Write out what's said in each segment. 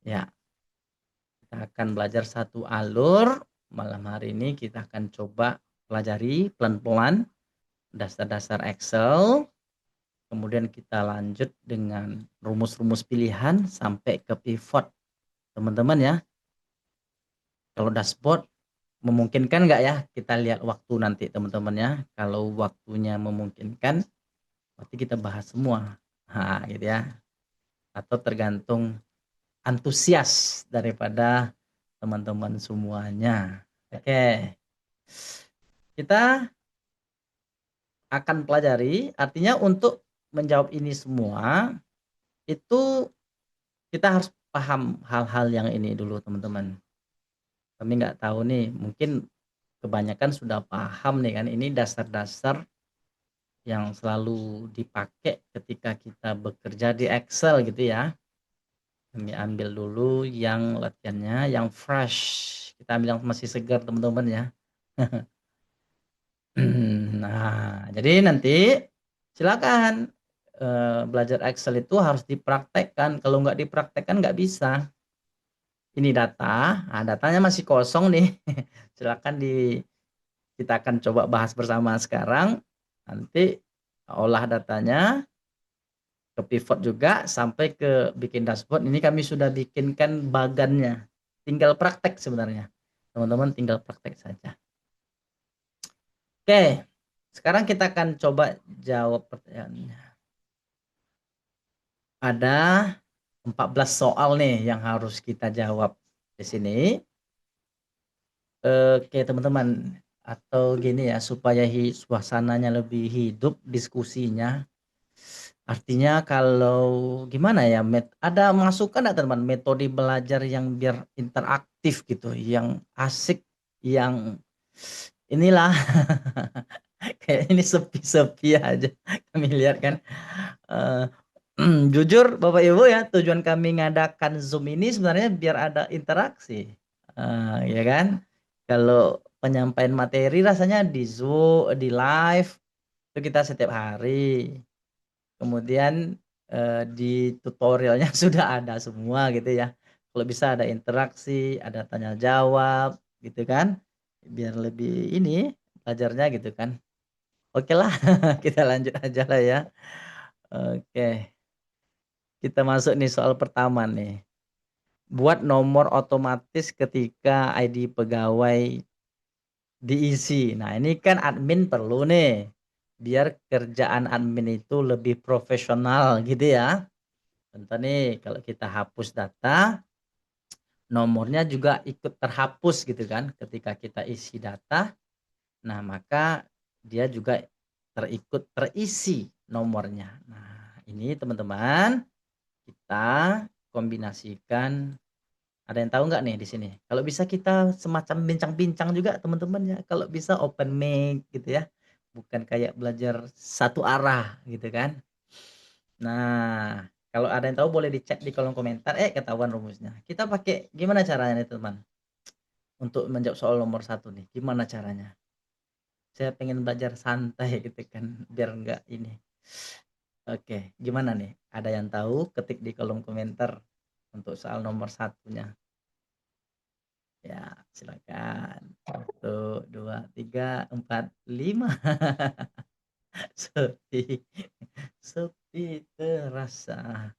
Ya, kita akan belajar satu alur. Malam hari ini kita akan coba pelajari pelan-pelan dasar-dasar Excel. Kemudian kita lanjut dengan rumus-rumus pilihan sampai ke pivot. Teman-teman ya, kalau dashboard memungkinkan nggak ya? Kita lihat waktu nanti teman-teman ya. Kalau waktunya memungkinkan, berarti kita bahas semua. Nah, gitu ya. Atau tergantung antusias daripada teman-teman semuanya. Oke, kita akan pelajari, artinya untuk menjawab ini semua, itu kita harus paham hal-hal yang ini dulu teman-teman. Kami nggak tahu nih, mungkin kebanyakan sudah paham nih kan, ini dasar-dasar yang selalu dipakai ketika kita bekerja di Excel gitu ya. Kami ambil dulu yang latihannya, yang fresh. Kita ambil yang masih segar teman-teman ya. Nah, jadi nanti silakan belajar Excel itu harus dipraktekkan. Kalau nggak dipraktekkan nggak bisa. Ini data, nah datanya masih kosong nih. Silakan kita akan coba bahas bersama sekarang. Nanti olah datanya, ke pivot juga sampai ke bikin dashboard. Ini kami sudah bikinkan bagannya. Tinggal praktek sebenarnya. Teman-teman tinggal praktek saja. Oke, sekarang kita akan coba jawab pertanyaannya. Ada 14 soal nih yang harus kita jawab di sini. Oke teman-teman, atau gini ya, supaya suasananya lebih hidup diskusinya. Artinya kalau gimana ya, ada masukan nggak teman metode belajar yang biar interaktif gitu, yang asik, yang inilah kayak ini sepi-sepi aja kami lihat kan. Eh, Jujur Bapak Ibu ya, tujuan kami ngadakan Zoom ini sebenarnya biar ada interaksi. Ya kan? Kalau penyampaian materi rasanya di Zoom, di live itu kita setiap hari. Kemudian di tutorialnya sudah ada semua gitu ya. Kalau bisa ada interaksi, ada tanya jawab gitu kan. Biar lebih ini belajarnya gitu kan. Oke lah, kita lanjut aja lah ya. Oke, kita masuk nih soal pertama nih. Buat nomor otomatis ketika ID pegawai diisi. Nah, ini kan admin perlu nih, biar kerjaan admin itu lebih profesional gitu ya. Contoh nih, kalau kita hapus data, nomornya juga ikut terhapus gitu kan ketika kita isi data. Nah, maka dia juga terisi nomornya. Nah, ini teman-teman, kita kombinasikan. Ada yang tahu nggak nih di sini? Kalau bisa kita semacam bincang-bincang juga teman-teman ya. Kalau bisa open mic gitu ya. Bukan kayak belajar satu arah gitu kan. Nah, kalau ada yang tahu boleh dicek di kolom komentar. Ketahuan rumusnya. Kita pakai gimana caranya nih teman? Untuk menjawab soal nomor satu nih. Gimana caranya? Saya pengen belajar santai gitu kan. Biar nggak ini. Oke, gimana nih? Ada yang tahu? Ketik di kolom komentar untuk soal nomor satunya. Ya, silakan. 1, 2, 3, 4, 5. Sepi, sepi terasa.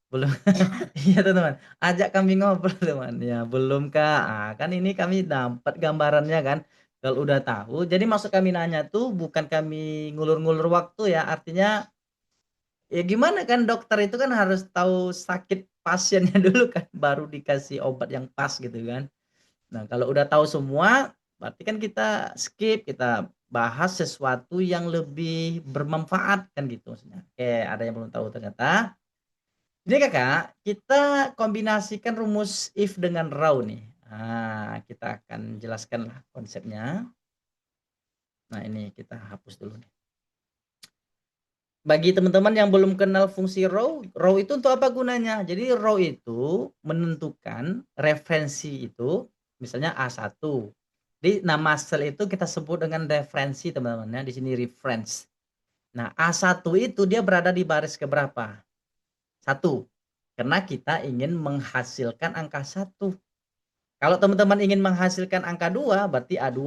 Belum. Iya teman-teman, ajak kami ngobrol teman. Ya belum Kak. Kan ini kami dapat gambarannya kan. Kalau udah tahu, jadi maksud kami nanya tuh bukan kami ngulur-ngulur waktu ya. Artinya ya gimana kan dokter itu kan harus tahu sakit pasiennya dulu kan, baru dikasih obat yang pas gitu kan. Nah, kalau udah tahu semua, berarti kan kita skip, kita bahas sesuatu yang lebih bermanfaat kan gitu maksudnya. Oke, ada yang belum tahu ternyata. Jadi Kakak, kita kombinasikan rumus if dengan raw nih. Nah, kita akan jelaskan lah konsepnya. Nah, ini kita hapus dulu nih. Bagi teman-teman yang belum kenal fungsi raw itu untuk apa gunanya? Jadi raw itu menentukan referensi itu, misalnya A1. Di nama sel itu kita sebut dengan referensi teman-teman ya, di sini reference. Nah, A1 itu dia berada di baris keberapa? 1. Karena kita ingin menghasilkan angka 1. Kalau teman-teman ingin menghasilkan angka 2 berarti A2.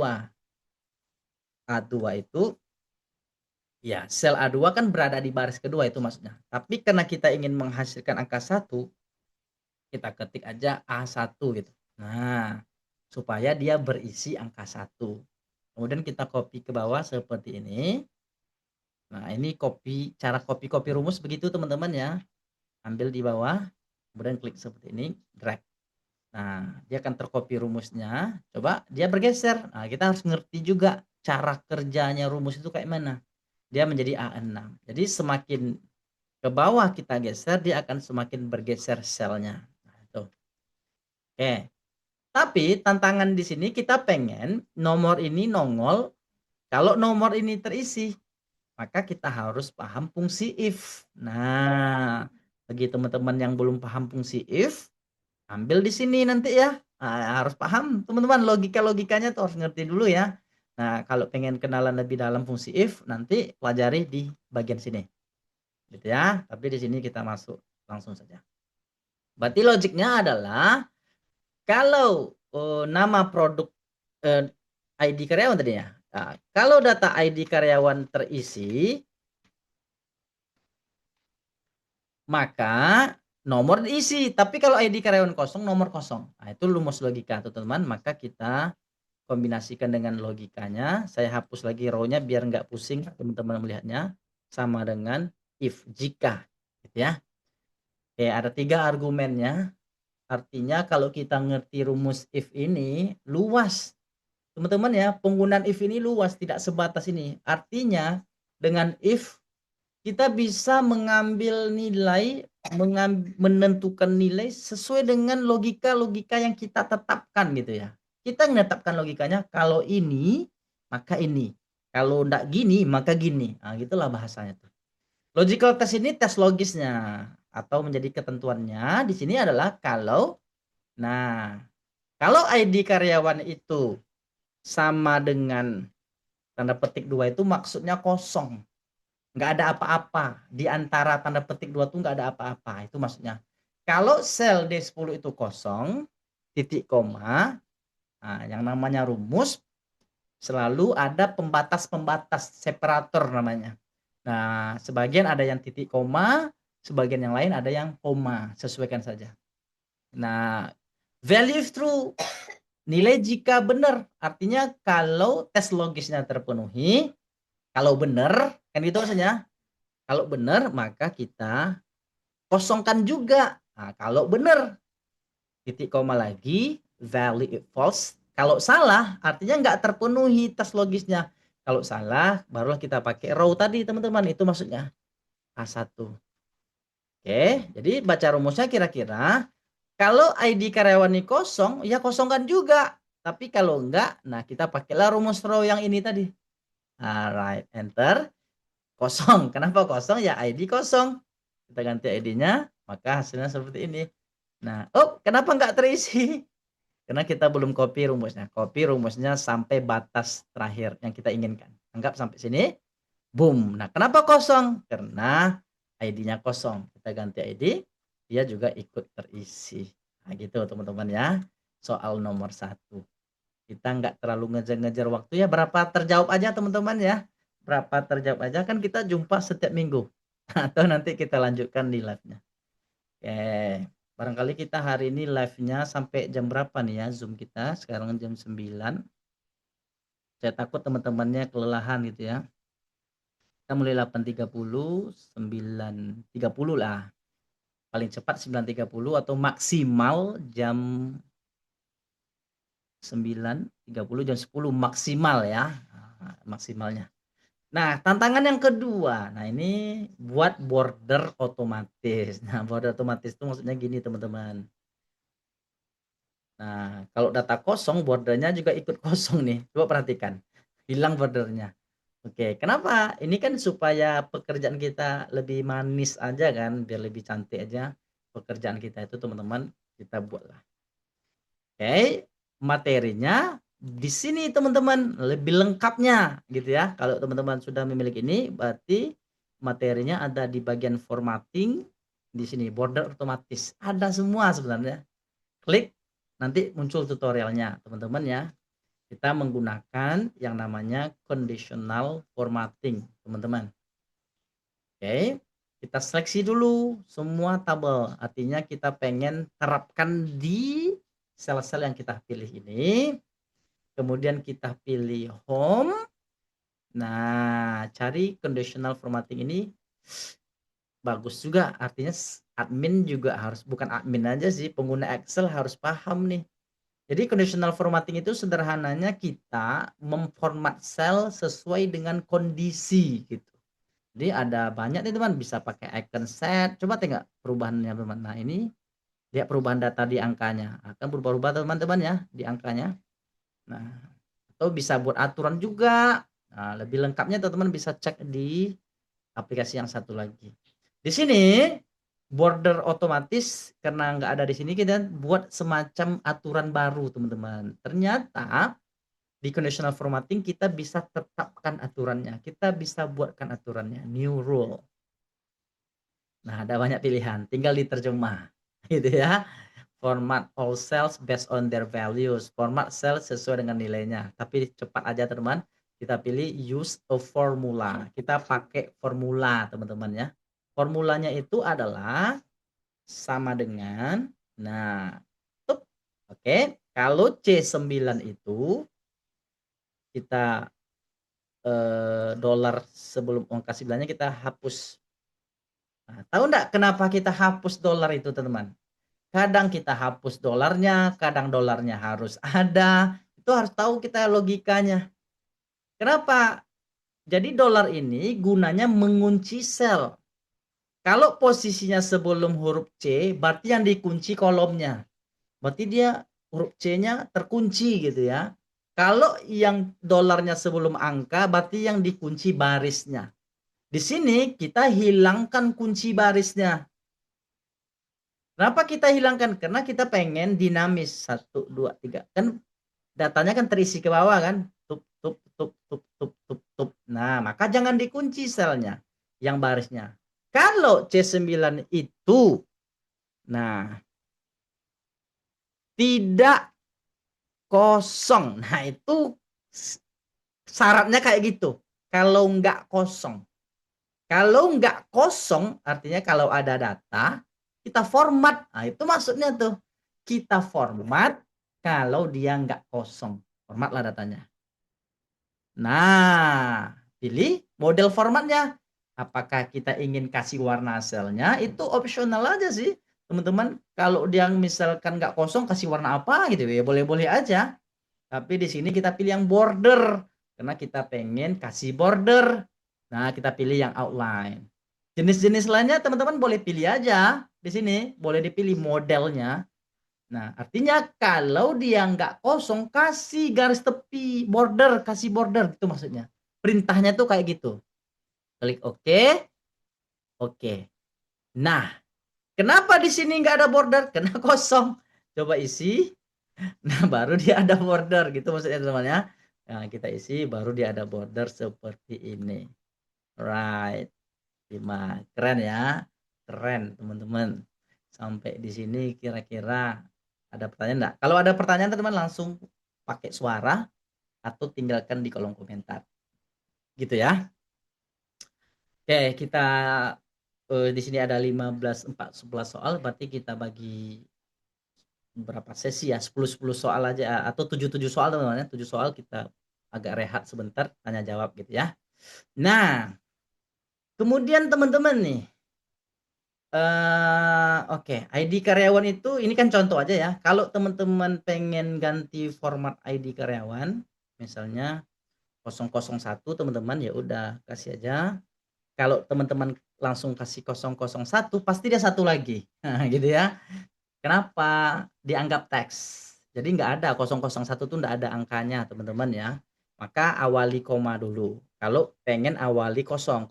A2 itu ya sel A2 kan berada di baris kedua itu maksudnya. Tapi karena kita ingin menghasilkan angka 1, kita ketik aja A1 gitu. Nah, supaya dia berisi angka 1. Kemudian kita copy ke bawah seperti ini. Nah, ini cara copy rumus begitu teman-teman ya. Ambil di bawah, kemudian klik seperti ini, drag. Nah, dia akan tercopy rumusnya. Coba dia bergeser. Nah, kita harus ngerti juga cara kerjanya rumus itu kayak mana. Dia menjadi A6. Jadi semakin ke bawah kita geser, dia akan semakin bergeser selnya. Nah, itu. Oke. Tapi tantangan di sini kita pengen nomor ini nongol. Kalau nomor ini terisi, maka kita harus paham fungsi if. Nah, bagi teman-teman yang belum paham fungsi if, ambil di sini nanti ya. Nah, harus paham teman-teman logikanya tuh harus ngerti dulu ya. Nah, kalau pengen kenalan lebih dalam fungsi if, nanti pelajari di bagian sini. Gitu ya. Tapi di sini kita masuk langsung saja. Berarti logiknya adalah kalau nama produk ID karyawan tadi ya. Nah, kalau data ID karyawan terisi, maka nomor diisi. Tapi kalau ID karyawan kosong, nomor kosong. Nah, itu rumus logika tuh teman-teman. Maka kita kombinasikan dengan logikanya. Saya hapus lagi row-nya biar nggak pusing teman-teman melihatnya. Sama dengan if, jika. Gitu ya. Oke, ada 3 argumennya. Artinya kalau kita ngerti rumus if ini luas. Teman-teman ya, penggunaan if ini luas, tidak sebatas ini. Artinya dengan if kita bisa mengambil nilai, menentukan nilai sesuai dengan logika-logika yang kita tetapkan gitu ya. Kita menetapkan logikanya kalau ini maka ini, kalau enggak gini maka gini. Nah, gitulah bahasanya tuh. Logical test ini tes logisnya atau menjadi ketentuannya di sini adalah nah, kalau ID karyawan itu sama dengan tanda petik 2 itu maksudnya kosong. Nggak ada apa-apa. Di antara tanda petik 2 tuh nggak ada apa-apa. Itu maksudnya. Kalau sel D10 itu kosong, titik koma, nah, yang namanya rumus selalu ada pembatas-pembatas, separator namanya. Nah, sebagian ada yang titik koma, sebagian yang lain ada yang koma. Sesuaikan saja. Nah, value if true. Nilai jika benar. Artinya kalau tes logisnya terpenuhi, kalau benar, kan gitu maksudnya. Kalau benar maka kita kosongkan juga. Nah, kalau benar titik koma lagi, value if false. Kalau salah artinya nggak terpenuhi tes logisnya. Kalau salah barulah kita pakai row tadi teman-teman. Itu maksudnya A1. Oke, jadi baca rumusnya kira-kira kalau ID karyawan ini kosong, ya kosongkan juga. Tapi kalau enggak, nah kita pakailah rumus row yang ini tadi. Alright, enter. Kosong. Kenapa kosong? Ya ID kosong. Kita ganti ID-nya, maka hasilnya seperti ini. Nah, kenapa nggak terisi? Karena kita belum copy rumusnya. Copy rumusnya sampai batas terakhir yang kita inginkan. Anggap sampai sini, boom. Nah, kenapa kosong? Karena ID-nya kosong. Kita ganti ID, dia juga ikut terisi. Nah, gitu teman-teman ya. Soal nomor 1. Kita nggak terlalu ngejar-ngejar waktu ya. Berapa terjawab aja teman-teman ya. Berapa terjawab aja kan kita jumpa setiap minggu. Atau nanti kita lanjutkan di live-nya. Oke. Barangkali kita hari ini live-nya sampai jam berapa nih ya Zoom kita? Sekarang jam 9. Saya takut teman-temannya kelelahan gitu ya. Kita mulai 8.30, 9.30 lah. Paling cepat 9.30 atau maksimal jam 9.30, jam 10 maksimal ya. Nah, maksimalnya. Nah, tantangan yang kedua. Nah, ini buat border otomatis. Nah, border otomatis itu maksudnya gini, teman-teman. Nah, kalau data kosong, bordernya juga ikut kosong nih. Coba perhatikan. Hilang bordernya. Oke, kenapa? Ini kan supaya pekerjaan kita lebih manis aja kan, biar lebih cantik aja pekerjaan kita itu, teman-teman, kita buatlah. Oke, materinya di sini teman-teman, lebih lengkapnya gitu ya. Kalau teman-teman sudah memiliki ini, berarti materinya ada di bagian formatting, Di sini border otomatis. Ada semua sebenarnya. Klik, nanti muncul tutorialnya, teman-teman ya. Kita menggunakan yang namanya conditional formatting, teman-teman. Oke, kita seleksi dulu semua tabel. Artinya kita pengen terapkan di sel-sel yang kita pilih ini. Kemudian kita pilih home. Nah, cari conditional formatting ini bagus juga. Artinya admin juga harus, bukan admin aja sih, pengguna Excel harus paham nih. Jadi conditional formatting itu sederhananya kita memformat sel sesuai dengan kondisi gitu. Jadi ada banyak nih teman, bisa pakai icon set. Coba tengok perubahannya teman. Nah ini lihat perubahan data di angkanya. Akan berubah-ubah teman-teman ya di angkanya. Nah atau bisa buat aturan juga. Nah lebih lengkapnya teman-teman bisa cek di aplikasi yang satu lagi. Di sini border otomatis karena nggak ada di sini, kita buat semacam aturan baru teman-teman. Ternyata di conditional formatting kita bisa tetapkan aturannya, kita bisa buatkan aturannya, new rule. Nah ada banyak pilihan, tinggal diterjemah gitu ya. Format all cells based on their values, format cell sesuai dengan nilainya. Tapi cepat aja teman, kita pilih use a formula, kita pakai formula teman-teman ya. Formulanya itu adalah sama dengan, nah oke, kalau C9 itu kita dolar sebelum angka 9-nya kita hapus. Nah, tahu enggak kenapa kita hapus dolar itu teman-teman? Kadang kita hapus dolarnya, kadang dolarnya harus ada. Itu harus tahu kita logikanya. Kenapa? Jadi dolar ini gunanya mengunci sel. Kalau posisinya sebelum huruf C, berarti yang dikunci kolomnya. Berarti dia huruf C-nya terkunci gitu ya. Kalau yang dolarnya sebelum angka, berarti yang dikunci barisnya. Di sini kita hilangkan kunci barisnya. Kenapa kita hilangkan? Karena kita pengen dinamis. 1, 2, 3. Kan datanya kan terisi ke bawah kan. Tup, tup, tup, tup, tup, tup, tup. Nah, maka jangan dikunci selnya yang barisnya. Kalau C9 itu, nah, tidak kosong. Nah, itu syaratnya kayak gitu. Kalau nggak kosong. Kalau nggak kosong, artinya kalau ada data, kita format. Nah, itu maksudnya tuh. Kita format kalau dia nggak kosong. Formatlah datanya. Nah, pilih model formatnya. Apakah kita ingin kasih warna selnya? Itu opsional aja sih. Teman-teman, kalau dia misalkan nggak kosong, kasih warna apa gitu ya, boleh-boleh aja. Tapi di sini kita pilih yang border. Karena kita pengen kasih border. Nah, kita pilih yang outline. Jenis-jenis lainnya teman-teman boleh pilih aja. Di sini boleh dipilih modelnya. Nah, artinya kalau dia nggak kosong, kasih garis tepi, border, kasih border, itu maksudnya. Perintahnya tuh kayak gitu. Klik OK. Oke. Nah, kenapa di sini nggak ada border? Karena kosong. Coba isi. Nah, baru dia ada border gitu maksudnya teman-teman ya. Nah, kita isi baru dia ada border seperti ini. Right. 5. Keren ya. Keren, teman-teman. Sampai di sini kira-kira ada pertanyaan enggak? Kalau ada pertanyaan teman-teman langsung pakai suara atau tinggalkan di kolom komentar. Gitu ya. Oke, kita di sini ada 11 soal, berarti kita bagi berapa sesi ya? 10 soal aja atau 7 soal teman-teman ya. 7 soal kita agak rehat sebentar tanya jawab gitu ya. Nah, kemudian teman-teman nih, oke, ID karyawan itu ini kan contoh aja ya. Kalau teman-teman pengen ganti format ID karyawan, misalnya 001 teman-teman, ya udah kasih aja. Kalau teman-teman langsung kasih 001 pasti dia satu lagi. Nah, gitu ya. Kenapa? Dianggap teks. Jadi nggak ada 001 tuh nggak ada angkanya teman-teman ya. Maka awali koma dulu. Kalau pengen awali 0001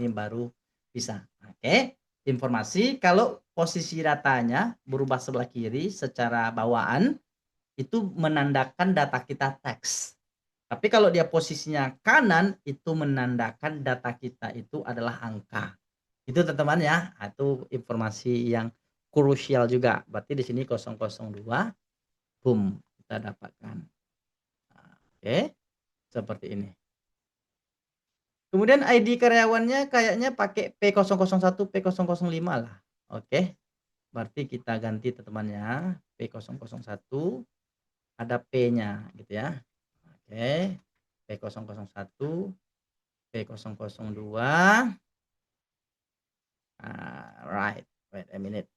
ini baru bisa. Oke. Informasi kalau posisi datanya berubah sebelah kiri secara bawaan itu menandakan data kita teks. Tapi kalau dia posisinya kanan itu menandakan data kita itu adalah angka. Itu teman-teman ya. Itu informasi yang krusial juga. Berarti di sini 002, boom, kita dapatkan. Oke, seperti ini. Kemudian ID karyawannya kayaknya pakai P001, P005 lah. Oke, berarti kita ganti teman-teman ya. P001 ada P-nya gitu ya. Oke, P001, P002. Right, wait a minute.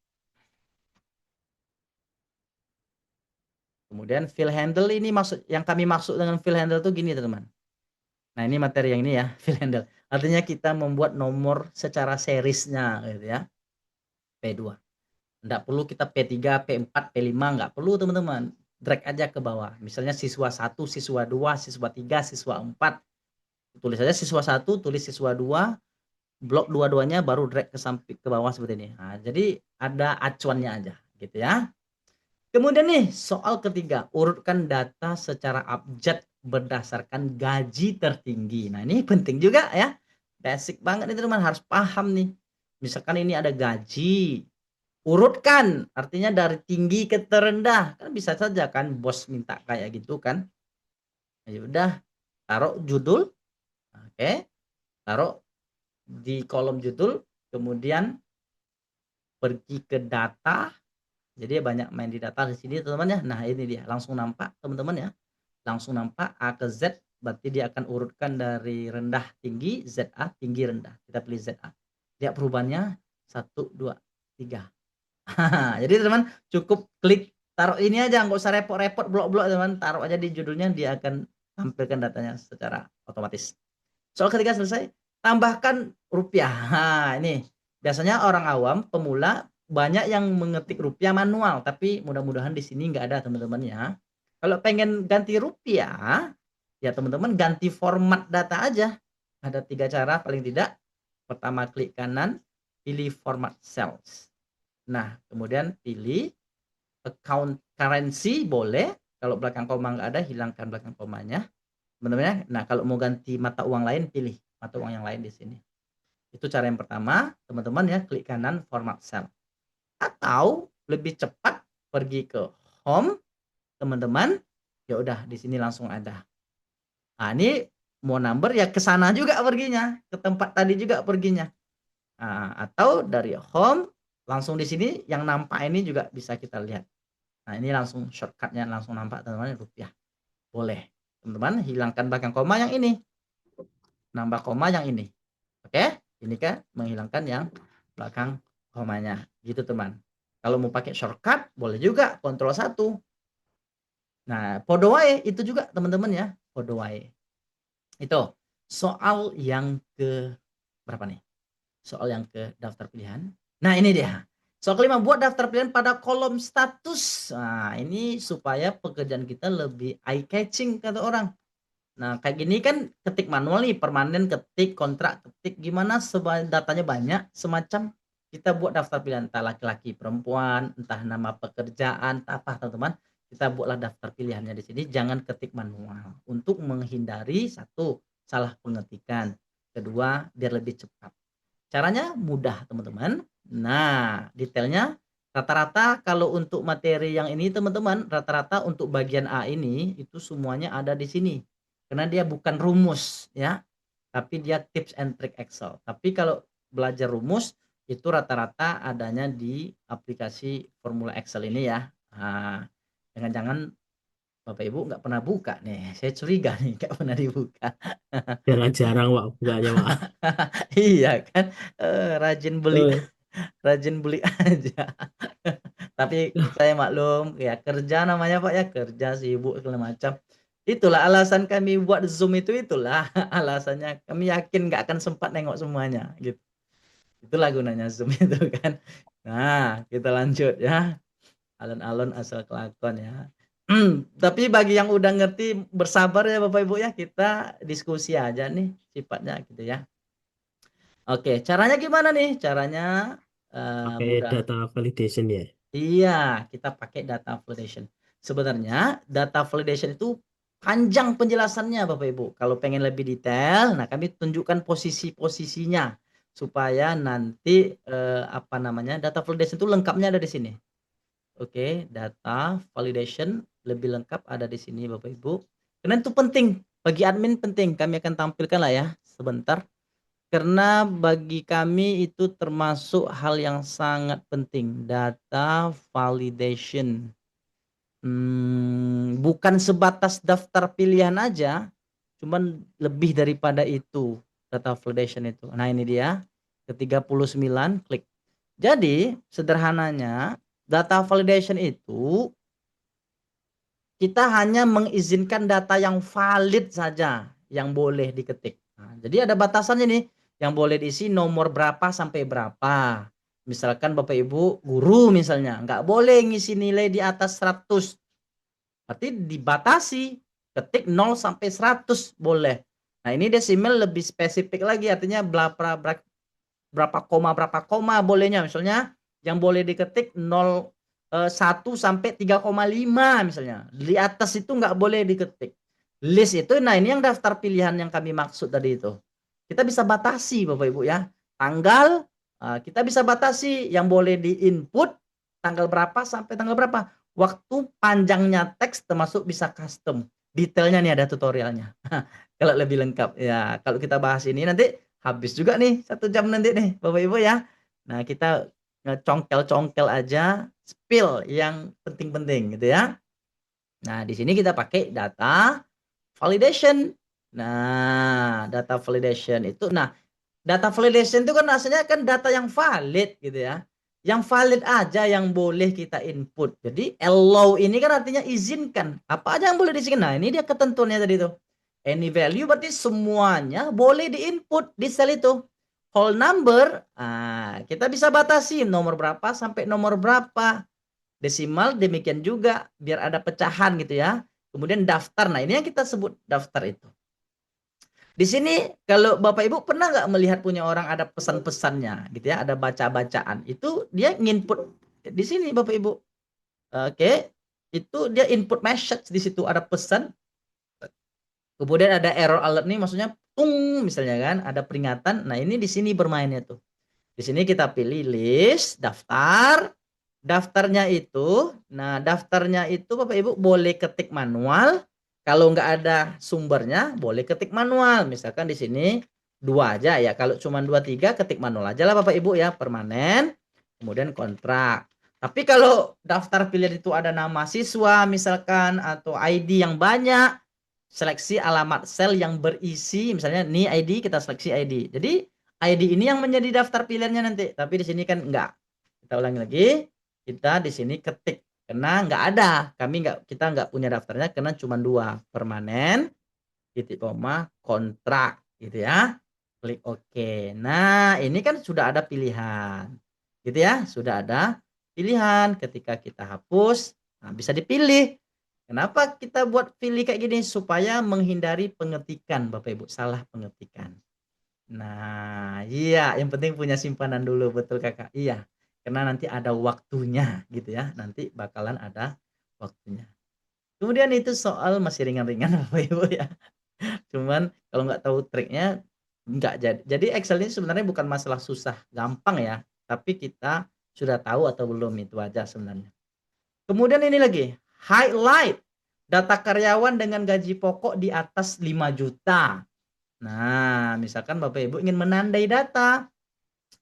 Kemudian fill handle ini yang kami maksud dengan fill handle tuh gini teman-teman. Nah ini materi yang ini ya, fill handle. Artinya kita membuat nomor secara seriesnya gitu ya. P2. Nggak perlu kita P3, P4, P5, nggak perlu teman-teman. Drag aja ke bawah. Misalnya siswa 1, siswa 2, siswa 3, siswa 4. Tulis aja siswa 1, tulis siswa 2, blok dua-duanya baru drag ke samping ke bawah seperti ini. Nah, jadi ada acuannya aja gitu ya. Kemudian nih soal ketiga, urutkan data secara abjad berdasarkan gaji tertinggi. Nah ini penting juga ya, basic banget nih teman, harus paham nih. Misalkan ini ada gaji, urutkan, artinya dari tinggi ke terendah. Kan bisa saja kan bos minta kayak gitu kan. Ya udah, taruh judul, oke, taruh di kolom judul, kemudian pergi ke data. Jadi banyak main di data di sini teman-teman ya. Nah ini dia langsung nampak teman-teman ya, langsung nampak A ke Z, berarti dia akan urutkan dari rendah tinggi, ZA tinggi rendah. Kita pilih ZA. Lihat perubahannya 1, 2, 3. Jadi teman-teman cukup klik taruh ini aja, nggak usah repot-repot blok-blok teman, taruh aja di judulnya, dia akan tampilkan datanya secara otomatis. Soal ketiga selesai, tambahkan rupiah. Nah, ini biasanya orang awam pemula banyak yang mengetik rupiah manual, tapi mudah-mudahan di sini nggak ada teman-teman ya. Kalau pengen ganti rupiah, ya teman-teman ganti format data aja. Ada 3 cara paling tidak. Pertama klik kanan, pilih format cells. Nah, kemudian pilih account currency boleh. Kalau belakang koma nggak ada, hilangkan belakang komanya. Teman-teman ya. Nah, kalau mau ganti mata uang lain, pilih mata uang yang lain di sini. Itu cara yang pertama, teman-teman ya, klik kanan format cell. Atau lebih cepat pergi ke home, teman-teman. Ya udah di sini langsung ada. Nah, ini mau number ya ke sana juga perginya, ke tempat tadi juga perginya. Nah, atau dari home langsung di sini yang nampak ini juga bisa kita lihat. Nah, ini langsung shortcutnya langsung nampak teman-teman, rupiah. Boleh. Teman-teman hilangkan belakang koma yang ini. Nambah koma yang ini. Oke? Ini kan menghilangkan yang belakang komanya. Gitu teman. Kalau mau pakai shortcut boleh juga Ctrl 1. Nah, podo wae itu juga teman-teman ya, podo wae. Itu soal yang ke berapa nih? Soal yang ke daftar pilihan. Nah, ini dia. Soal kelima, buat daftar pilihan pada kolom status. Nah, ini supaya pekerjaan kita lebih eye catching kata orang. Nah, kayak gini kan ketik manual nih, permanen ketik, kontrak ketik, gimana datanya banyak, semacam kita buat daftar pilihan entah laki-laki, perempuan, entah nama pekerjaan, entah apa teman-teman. Kita buatlah daftar pilihannya di sini, jangan ketik manual untuk menghindari satu salah pengetikan, kedua biar lebih cepat. Caranya mudah teman-teman. Nah, detailnya rata-rata kalau untuk materi yang ini teman-teman, rata-rata untuk bagian A ini itu semuanya ada di sini. Karena dia bukan rumus ya, tapi dia tips and trick Excel. Tapi kalau belajar rumus itu rata-rata adanya di aplikasi formula Excel ini ya. Nah, jangan-jangan Bapak Ibu nggak pernah buka nih. Saya curiga nih nggak pernah dibuka. Jarang-jarang Pak bukanya Pak. Iya kan, rajin beli Eh, rajin beli aja. Tapi saya maklum ya kerja namanya Pak ya, kerja sibuk segala macam. Itulah alasan kami buat Zoom itulah alasannya. Kami yakin nggak akan sempat nengok semuanya gitu. Itulah gunanya Zoom itu kan. Nah, kita lanjut ya. Alon-alon asal kelakon ya. Tapi bagi yang udah ngerti bersabar ya Bapak Ibu ya, kita diskusi aja nih sifatnya gitu ya. Oke, caranya gimana nih? Caranya pakai mudah. data validation ya. Iya, kita pakai data validation. Sebenarnya data validation itu panjang penjelasannya Bapak Ibu. Kalau pengen lebih detail, nah kami tunjukkan posisi-posisinya. supaya nanti apa namanya, data validation itu lengkapnya ada di sini. Oke, data validation lebih lengkap ada di sini Bapak Ibu. Karena itu penting, bagi admin penting. Kami akan tampilkan lah ya sebentar. Karena bagi kami itu termasuk hal yang sangat penting, data validation. Bukan sebatas daftar pilihan aja, cuman lebih daripada itu data validation itu. Nah ini dia, ke-39 klik. Jadi sederhananya data validation itu kita hanya mengizinkan data yang valid saja yang boleh diketik. Nah, jadi ada batasannya nih, yang boleh diisi nomor berapa sampai berapa. Misalkan Bapak Ibu guru misalnya, nggak boleh ngisi nilai di atas 100. Berarti dibatasi, ketik 0 sampai 100 boleh. Nah ini desimal lebih spesifik lagi, artinya berapa koma bolehnya. Misalnya yang boleh diketik 1 sampai 3,5 misalnya. Di atas itu nggak boleh diketik. List itu, nah ini yang daftar pilihan yang kami maksud tadi itu. Kita bisa batasi Bapak Ibu ya. Tanggal, kita bisa batasi yang boleh di-input tanggal berapa sampai tanggal berapa. Waktu panjangnya teks termasuk bisa custom. Detailnya nih ada tutorialnya. Kalau lebih lengkap ya. Kalau kita bahas ini nanti habis juga nih 1 jam nanti nih Bapak Ibu ya. Nah kita ngecongkel-congkel aja spill yang penting-penting gitu ya. Nah di sini kita pakai data validation. Nah data validation itu, nah data validation itu kan aslinya kan data yang valid gitu ya. Yang valid aja yang boleh kita input. Jadi allow ini kan artinya izinkan. Apa aja yang boleh diizinkan. Nah ini dia ketentuannya tadi tuh. Any value berarti semuanya boleh diinput di sel itu. Whole number, kita bisa batasi nomor berapa sampai nomor berapa. Desimal demikian juga biar ada pecahan gitu ya. Kemudian daftar. Nah ini yang kita sebut daftar itu. Di sini kalau Bapak Ibu pernah nggak melihat punya orang ada pesan-pesannya gitu ya, ada baca-bacaan. Itu dia nginput di sini Bapak Ibu. Oke, itu dia input message di situ ada pesan. Kemudian ada error alert nih maksudnya tung misalnya kan, ada peringatan. Nah, ini di sini bermainnya tuh. Di sini kita pilih list, daftar. Daftarnya itu, nah daftarnya itu Bapak Ibu boleh ketik manual. Kalau nggak ada sumbernya, boleh ketik manual. Misalkan di sini 2 aja ya. Kalau cuma 2, 3 ketik manual aja lah Bapak Ibu ya. Permanen, kemudian kontrak. Tapi kalau daftar pilihan itu ada nama siswa misalkan atau ID yang banyak, seleksi alamat sel yang berisi misalnya nih ID, kita seleksi ID. Jadi ID ini yang menjadi daftar pilihannya nanti. Tapi di sini kan enggak. Kita ulangi lagi. Kita di sini ketik karena enggak ada. Kita enggak punya daftarnya karena cuma 2, permanen, titik koma, kontrak gitu ya. Klik OK. Nah, ini kan sudah ada pilihan. Gitu ya, sudah ada pilihan. Ketika kita hapus, nah bisa dipilih. Kenapa kita buat pilih kayak gini? Supaya menghindari pengetikan Bapak Ibu, salah pengetikan. Nah, iya, yang penting punya simpanan dulu, betul Kakak. Iya, karena nanti ada waktunya gitu ya, nanti bakalan ada waktunya. Kemudian itu soal masih ringan-ringan Bapak Ibu ya. Cuman kalau nggak tahu triknya nggak jadi. Jadi Excel ini sebenarnya bukan masalah susah, gampang ya, tapi kita sudah tahu atau belum itu aja sebenarnya. Kemudian ini lagi, highlight data karyawan dengan gaji pokok di atas 5 juta. Nah, misalkan Bapak Ibu ingin menandai data,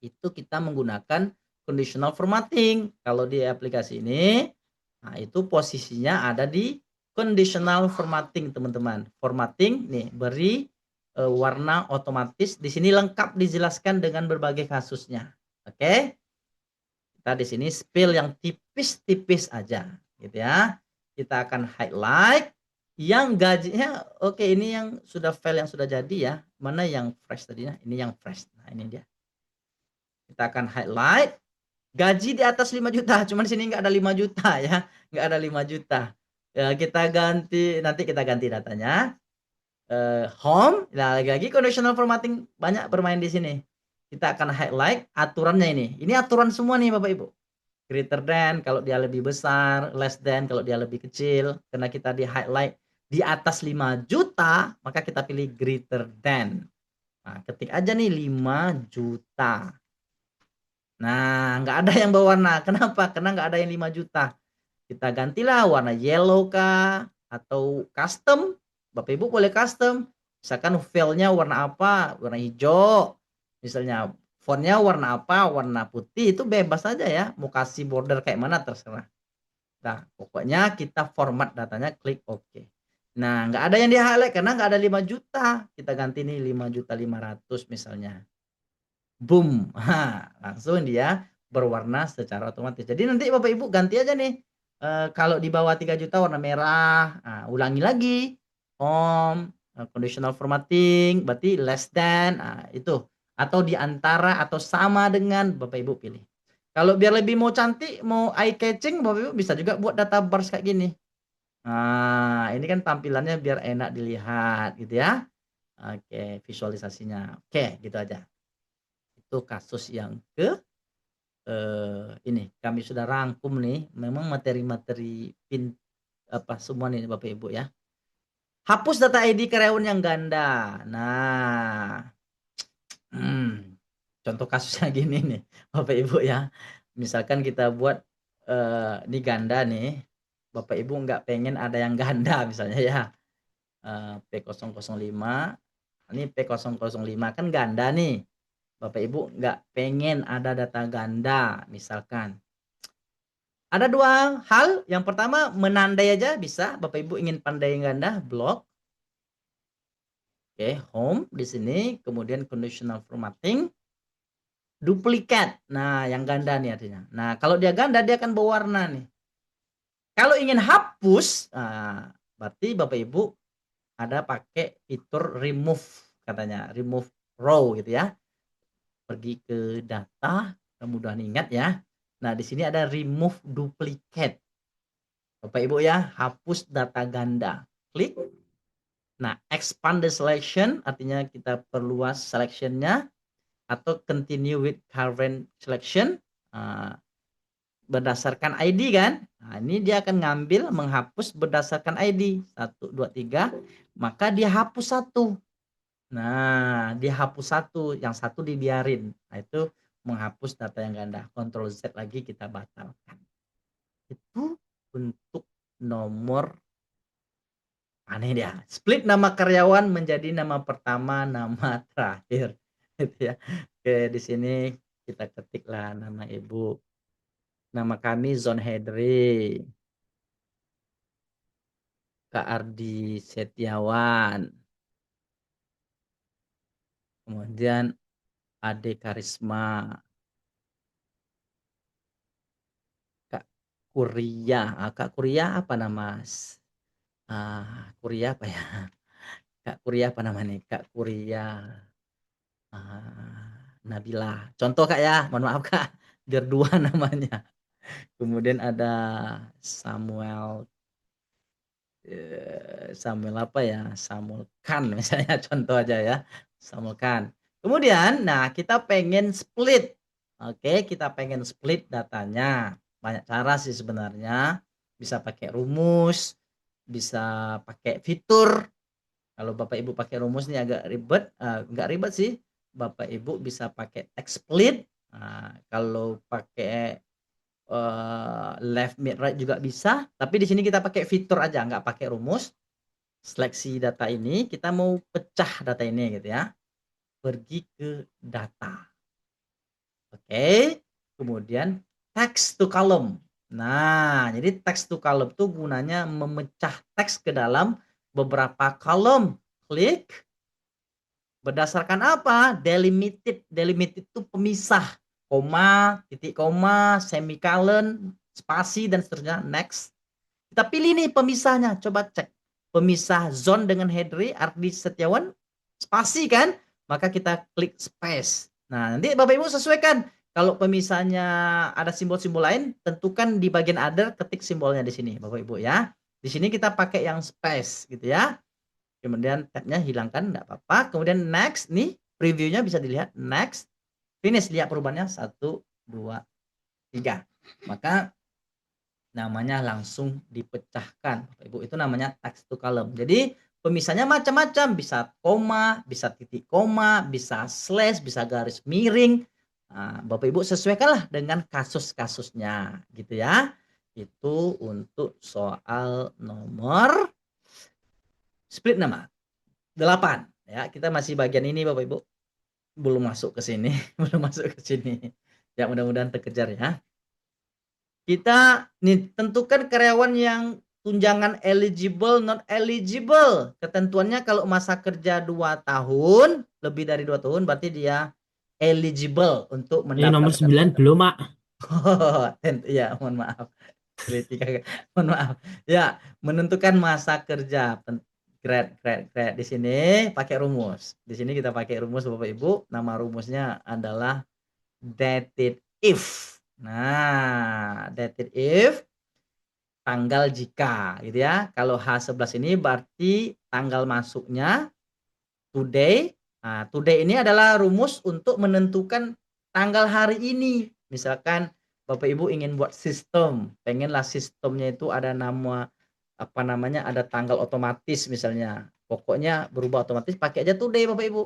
itu kita menggunakan conditional formatting. Kalau di aplikasi ini, nah itu posisinya ada di conditional formatting, teman-teman. Formatting nih, beri warna otomatis. Di sini lengkap dijelaskan dengan berbagai kasusnya. Oke. Kita di sini spill yang tipis-tipis aja, gitu ya. Kita akan highlight yang gajinya, oke ini yang sudah file yang sudah jadi ya. Mana yang fresh tadinya? Ini yang fresh. Nah, ini dia. Kita akan highlight gaji di atas 5 juta, cuman sini nggak ada 5 juta ya, nggak ada 5 juta. Ya, kita ganti, nanti kita ganti datanya. Home, nah lagi-lagi conditional formatting banyak bermain di sini. Kita akan highlight aturannya ini. Ini aturan semua nih Bapak Ibu. Greater than kalau dia lebih besar, less than kalau dia lebih kecil. Karena kita di highlight di atas 5 juta, maka kita pilih greater than. Nah, ketik aja nih 5 juta. Nah, nggak ada yang berwarna. Kenapa? Karena nggak ada yang 5 juta. Kita gantilah warna yellow kah atau custom. Bapak Ibu boleh custom. Misalkan file-nya warna apa? Warna hijau. Misalnya font-nya warna apa? Warna putih. Itu bebas aja ya. Mau kasih border kayak mana terserah. Nah, pokoknya kita format datanya, klik OK. Nah, nggak ada yang di-highlight karena nggak ada 5 juta. Kita ganti nih 5.500.000 misalnya. Boom. Langsung dia berwarna secara otomatis. Jadi nanti Bapak Ibu ganti aja nih, kalau di bawah 3 juta warna merah, ulangi lagi, conditional formatting berarti less than, itu. Atau di antara atau sama dengan, Bapak Ibu pilih. Kalau biar lebih mau cantik, mau eye catching, Bapak Ibu bisa juga buat data bars kayak gini. Nah, ini kan tampilannya biar enak dilihat gitu ya. Oke, visualisasinya. Oke, gitu aja. Itu kasus yang ini kami sudah rangkum nih, memang materi-materi apa semua nih Bapak Ibu ya. Hapus data ID karyawan yang ganda. Nah, contoh kasusnya gini nih Bapak Ibu ya. Misalkan kita buat, ini ganda nih, Bapak Ibu nggak pengen ada yang ganda misalnya ya, P005, ini P005 kan ganda nih. Bapak Ibu nggak pengen ada data ganda misalkan. Ada 2 hal, yang pertama menandai aja bisa, Bapak Ibu ingin pandai ganda, block. Oke, home di sini, kemudian conditional formatting, duplikat. Nah, yang ganda nih artinya. Nah, kalau dia ganda dia akan berwarna nih. Kalau ingin hapus, berarti Bapak Ibu ada pakai fitur remove katanya, remove row gitu ya. Pergi ke data, mudah ingat ya. Nah, di sini ada remove duplicate. Bapak Ibu ya, hapus data ganda. Klik. Nah, expand the selection artinya kita perluas selection-nya atau continue with current selection, berdasarkan ID kan. Nah, ini dia akan ngambil menghapus berdasarkan ID 1, 2, 3, maka dia hapus 1. Nah, dia hapus 1, yang 1 dibiarin. Nah, itu menghapus data yang ganda. Ctrl Z lagi kita batalkan. Itu untuk nomor aneh dia. Split nama karyawan menjadi nama pertama, nama terakhir, gitu ya. Oke, di sini kita ketiklah nama ibu. Nama kami Zon Hedri, Kak Ardi Setiawan, kemudian Ade Karisma, Kak Kuria. Kak Kuria apa nama? Kuria apa ya? Kak Kuria apa namanya nih? Kak Kuria. Nabila. Contoh Kak ya, mohon maaf Kak, biar 2 namanya. Kemudian ada Samuel, Samuel apa ya, Samuel Khan misalnya contoh aja ya, Samuel Khan. Kemudian, nah kita pengen split, oke kita pengen split datanya, banyak cara sih sebenarnya, bisa pakai rumus, bisa pakai fitur. Kalau Bapak Ibu pakai rumus nih agak ribet, nggak ribet sih, Bapak Ibu bisa pakai text split, kalau pakai, left mid right juga bisa, tapi di sini kita pakai fitur aja, nggak pakai rumus. Seleksi data ini, kita mau pecah data ini gitu ya, pergi ke data. Oke, kemudian text to column. Nah, jadi text to column itu gunanya memecah teks ke dalam beberapa kolom. Klik. Berdasarkan apa? Delimited. Delimited itu pemisah. Koma, titik koma, semicolon, spasi, dan seterusnya. Next. Kita pilih nih pemisahnya. Coba cek. Pemisah zone dengan Hedri, Ardi Setiawan, spasi kan? Maka kita klik space. Nah, nanti Bapak Ibu sesuaikan. Kalau pemisahnya ada simbol-simbol lain, tentukan di bagian other, ketik simbolnya di sini, Bapak Ibu ya. Di sini kita pakai yang space gitu ya. Kemudian tab-nya hilangkan, enggak apa-apa. Kemudian next nih, previewnya bisa dilihat. Next, finish, lihat perubahannya 1, 2, 3. Maka namanya langsung dipecahkan Bapak Ibu, itu namanya text to column. Jadi Pemisahnya macam-macam, bisa koma, bisa titik koma, bisa slash, bisa garis miring. Nah, Bapak Ibu sesuaikanlah dengan kasus-kasusnya gitu ya. Itu untuk soal nomor split nama 8 ya. Kita masih bagian ini Bapak Ibu. Belum masuk ke sini, belum masuk ke sini. Ya mudah-mudahan terkejar ya. Kita nih tentukan karyawan yang tunjangan eligible, not eligible. Ketentuannya kalau masa kerja 2 tahun, lebih dari 2 tahun berarti dia eligible untuk Ini nomor mendapatkan 9 belum, Mak. oh, iya mohon maaf. Teliti kagak, mohon maaf. Ya, menentukan masa kerja grade di sini pakai rumus. Di sini kita pakai rumus Bapak Ibu, nama rumusnya adalah dated if. Nah, dated if tanggal jika gitu ya. Kalau H11 ini berarti tanggal masuknya today. Nah, today ini adalah rumus untuk menentukan tanggal hari ini. Misalkan Bapak Ibu ingin buat sistem, pengenlah sistemnya itu ada nama apa namanya, ada tanggal otomatis misalnya. Pokoknya berubah otomatis pakai aja today Bapak Ibu.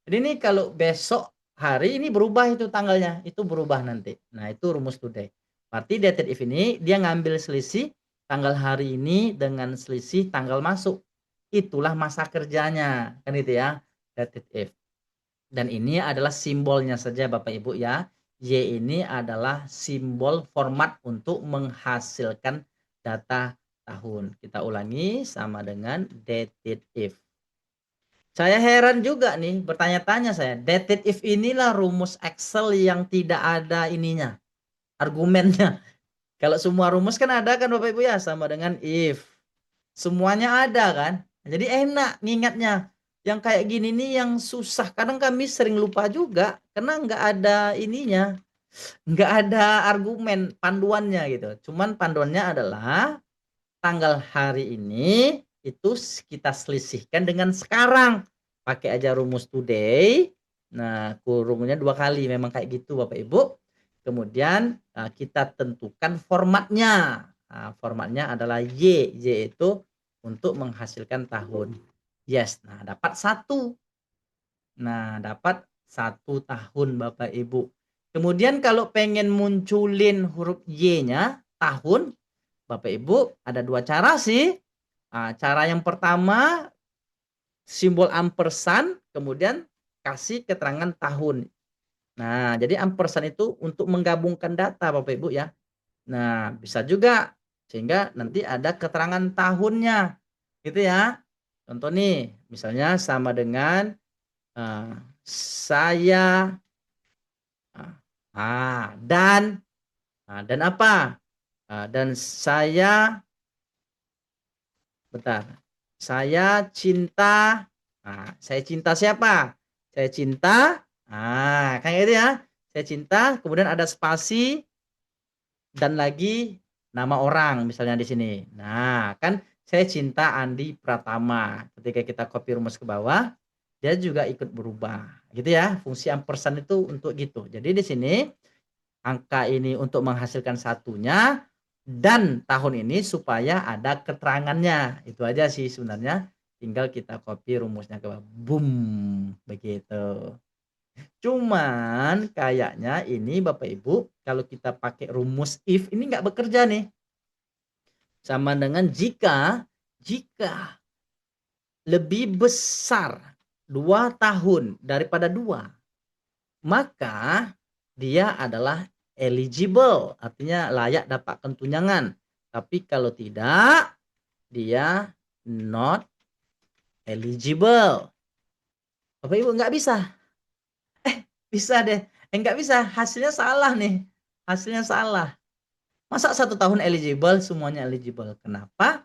Jadi ini kalau besok hari ini berubah itu tanggalnya, itu berubah nanti. Nah, itu rumus today. Berarti dated if ini dia ngambil selisih tanggal hari ini dengan selisih tanggal masuk. Itulah masa kerjanya, kan itu ya, dated if. Dan ini adalah simbolnya saja Bapak Ibu ya. Y ini adalah simbol format untuk menghasilkan data tahun. Kita ulangi sama dengan dated if. Saya heran juga nih, bertanya-tanya saya, dated if inilah rumus Excel yang tidak ada ininya, argumennya. Kalau semua rumus kan ada kan Bapak Ibu ya, sama dengan if. Semuanya ada kan. Jadi enak ngingatnya. Yang kayak gini nih yang susah. Kadang kami sering lupa juga karena nggak ada ininya, nggak ada argumen panduannya gitu. Cuman panduannya adalah tanggal hari ini itu kita selisihkan dengan sekarang. Pakai aja rumus today. Nah, kurungnya 2 kali memang kayak gitu Bapak Ibu. Kemudian kita tentukan formatnya. Nah, formatnya adalah Y. Y itu untuk menghasilkan tahun. Yes. Nah, dapat 1. Nah, dapat 1 tahun Bapak Ibu. Kemudian kalau pengen munculin huruf Y-nya, tahun, Bapak Ibu ada 2 cara sih. Cara yang pertama simbol ampersand kemudian kasih keterangan tahun. Nah, jadi ampersand itu untuk menggabungkan data Bapak Ibu ya. Nah, bisa juga sehingga nanti ada keterangan tahunnya. Gitu ya. Contoh nih, misalnya sama dengan saya dan apa? Dan saya bentar. Saya cinta. Nah, saya cinta siapa? Saya cinta. Kayak gitu ya. Saya cinta, kemudian ada spasi dan lagi nama orang misalnya di sini. Nah, kan saya cinta Andi Pratama. Ketika kita copy rumus ke bawah, dia juga ikut berubah. Gitu ya. Fungsi ampersand itu untuk gitu. Jadi di sini angka ini untuk menghasilkan satunya dan tahun ini supaya ada keterangannya. Itu aja sih sebenarnya. Tinggal kita copy rumusnya ke bawah. Boom. Begitu. Cuman kayaknya ini Bapak Ibu kalau kita pakai rumus if ini nggak bekerja nih. Sama dengan jika lebih besar 2 tahun daripada 2, maka dia adalah eligible, artinya layak dapatkan tunjangan. Tapi kalau tidak, dia not eligible. Bapak Ibu nggak bisa. Bisa deh. Nggak bisa, hasilnya salah nih. Hasilnya salah. Masa 1 tahun eligible, semuanya eligible. Kenapa?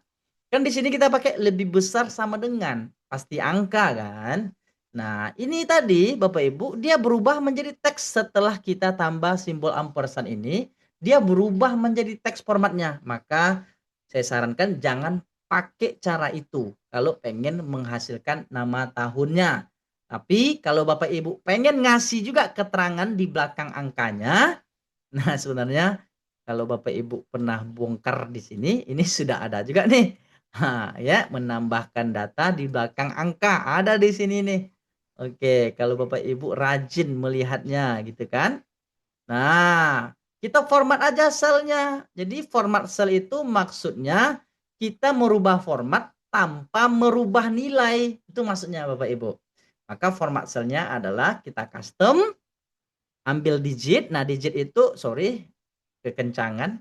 Kan di sini kita pakai lebih besar sama dengan, pasti angka kan. Nah, ini tadi Bapak Ibu, dia berubah menjadi teks setelah kita tambah simbol ampersand ini, dia berubah menjadi teks formatnya. Maka saya sarankan jangan pakai cara itu kalau pengen menghasilkan nama tahunnya. Tapi kalau Bapak Ibu pengen ngasih juga keterangan di belakang angkanya, nah sebenarnya kalau Bapak Ibu pernah bongkar di sini, ini sudah ada juga nih Ya, menambahkan data di belakang angka, ada di sini nih. Oke, kalau Bapak Ibu rajin melihatnya gitu kan. Nah, kita format aja selnya. Jadi format sel itu maksudnya kita merubah format tanpa merubah nilai. Itu maksudnya Bapak Ibu. Maka format selnya adalah kita custom, ambil digit. Nah, digit itu sorry kekencangan.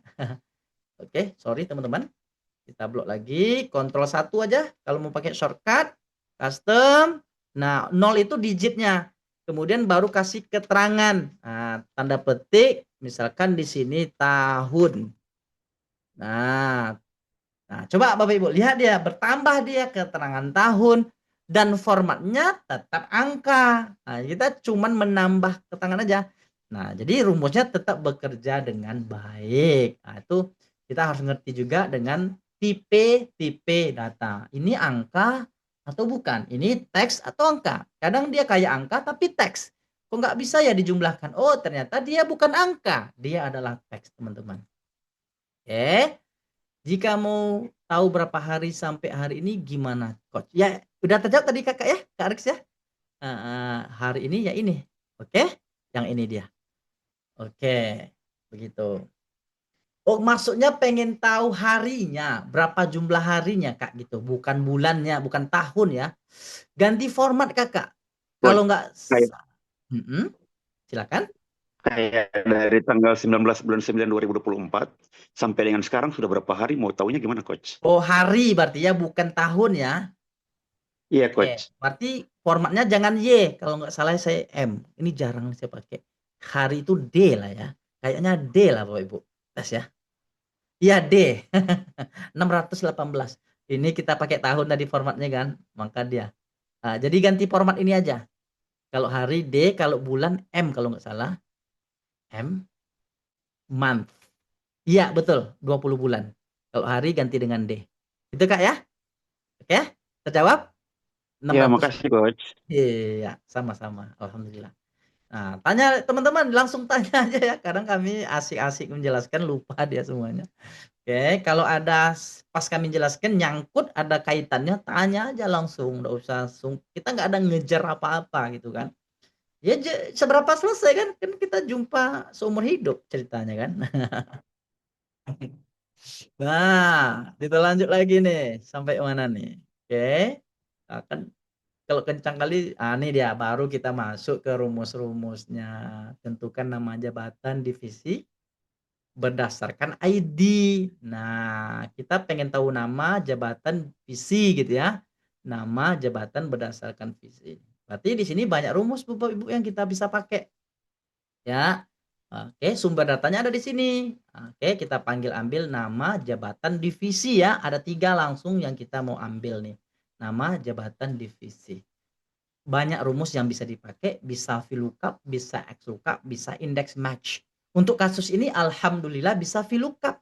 Oke, sorry teman-teman. Kita blok lagi, Ctrl 1 aja kalau mau pakai shortcut, custom. Nah, 0 itu digitnya. Kemudian baru kasih keterangan. Nah, tanda petik, misalkan di sini tahun. Nah, coba Bapak Ibu lihat dia bertambah dia keterangan tahun dan formatnya tetap angka. Nah, kita cuman menambah keterangan aja. Nah, jadi rumusnya tetap bekerja dengan baik. Nah, itu kita harus ngerti juga dengan tipe-tipe data. Ini angka atau bukan? Ini teks atau angka? Kadang dia kayak angka tapi teks. Kok nggak bisa ya dijumlahkan? Oh, ternyata dia bukan angka. Dia adalah teks, teman-teman. Oke. Jika mau tahu berapa hari sampai hari ini gimana, Coach? Ya, udah terjawab tadi Kakak ya, Kak Rex ya? Hari ini ya ini. Oke? Yang ini dia. Oke, begitu. Oh, maksudnya pengen tahu harinya, berapa jumlah harinya, Kak, gitu. Bukan bulannya, bukan tahun ya. Ganti format, Kakak. Coach, Kalau nggak kayak silakan. kayak dari tanggal 19 bulan 9 2024 sampai dengan sekarang sudah berapa hari? Mau tahunya gimana, Coach? Oh, hari berarti ya, bukan tahun ya. Iya, Oke, Coach. berarti formatnya jangan Y, kalau nggak salah saya M. Ini jarang saya pakai. Hari itu D lah ya. Kayaknya D lah Bapak Ibu. Tes ya. Iya D. 618. Ini kita pakai tahun tadi formatnya kan, maka dia. Nah, jadi ganti format ini aja. Kalau hari D, kalau bulan M kalau nggak salah. M, month. Iya betul, 20 bulan. Kalau hari ganti dengan D. Itu Kak ya? Oke, terjawab? Ya, 600. makasih, Coach. Iya, sama-sama. Alhamdulillah. Nah, tanya teman-teman, langsung tanya aja ya. Kadang kami asik-asik menjelaskan, lupa dia semuanya. Oke, kalau ada pas kami jelaskan nyangkut ada kaitannya, tanya aja langsung, nggak usah kita nggak ada ngejar apa-apa gitu kan. Ya seberapa selesai kan, kan kita jumpa seumur hidup ceritanya kan. Nah, kita lanjut lagi nih, sampai mana nih? Oke, nah, kan kalau kencang kali, ini dia baru kita masuk ke rumus-rumusnya. Tentukan nama jabatan divisi berdasarkan ID. Nah, kita pengen tahu nama jabatan visi gitu ya. Nama jabatan berdasarkan visi. Berarti di sini banyak rumus Bapak Ibu yang kita bisa pakai ya. Oke, sumber datanya ada di sini. Oke, kita panggil ambil nama jabatan divisi ya. Ada 3 langsung yang kita mau ambil nih. Nama jabatan divisi. Banyak rumus yang bisa dipakai, bisa VLOOKUP, bisa XLOOKUP, bisa index match. Untuk kasus ini alhamdulillah bisa VLOOKUP.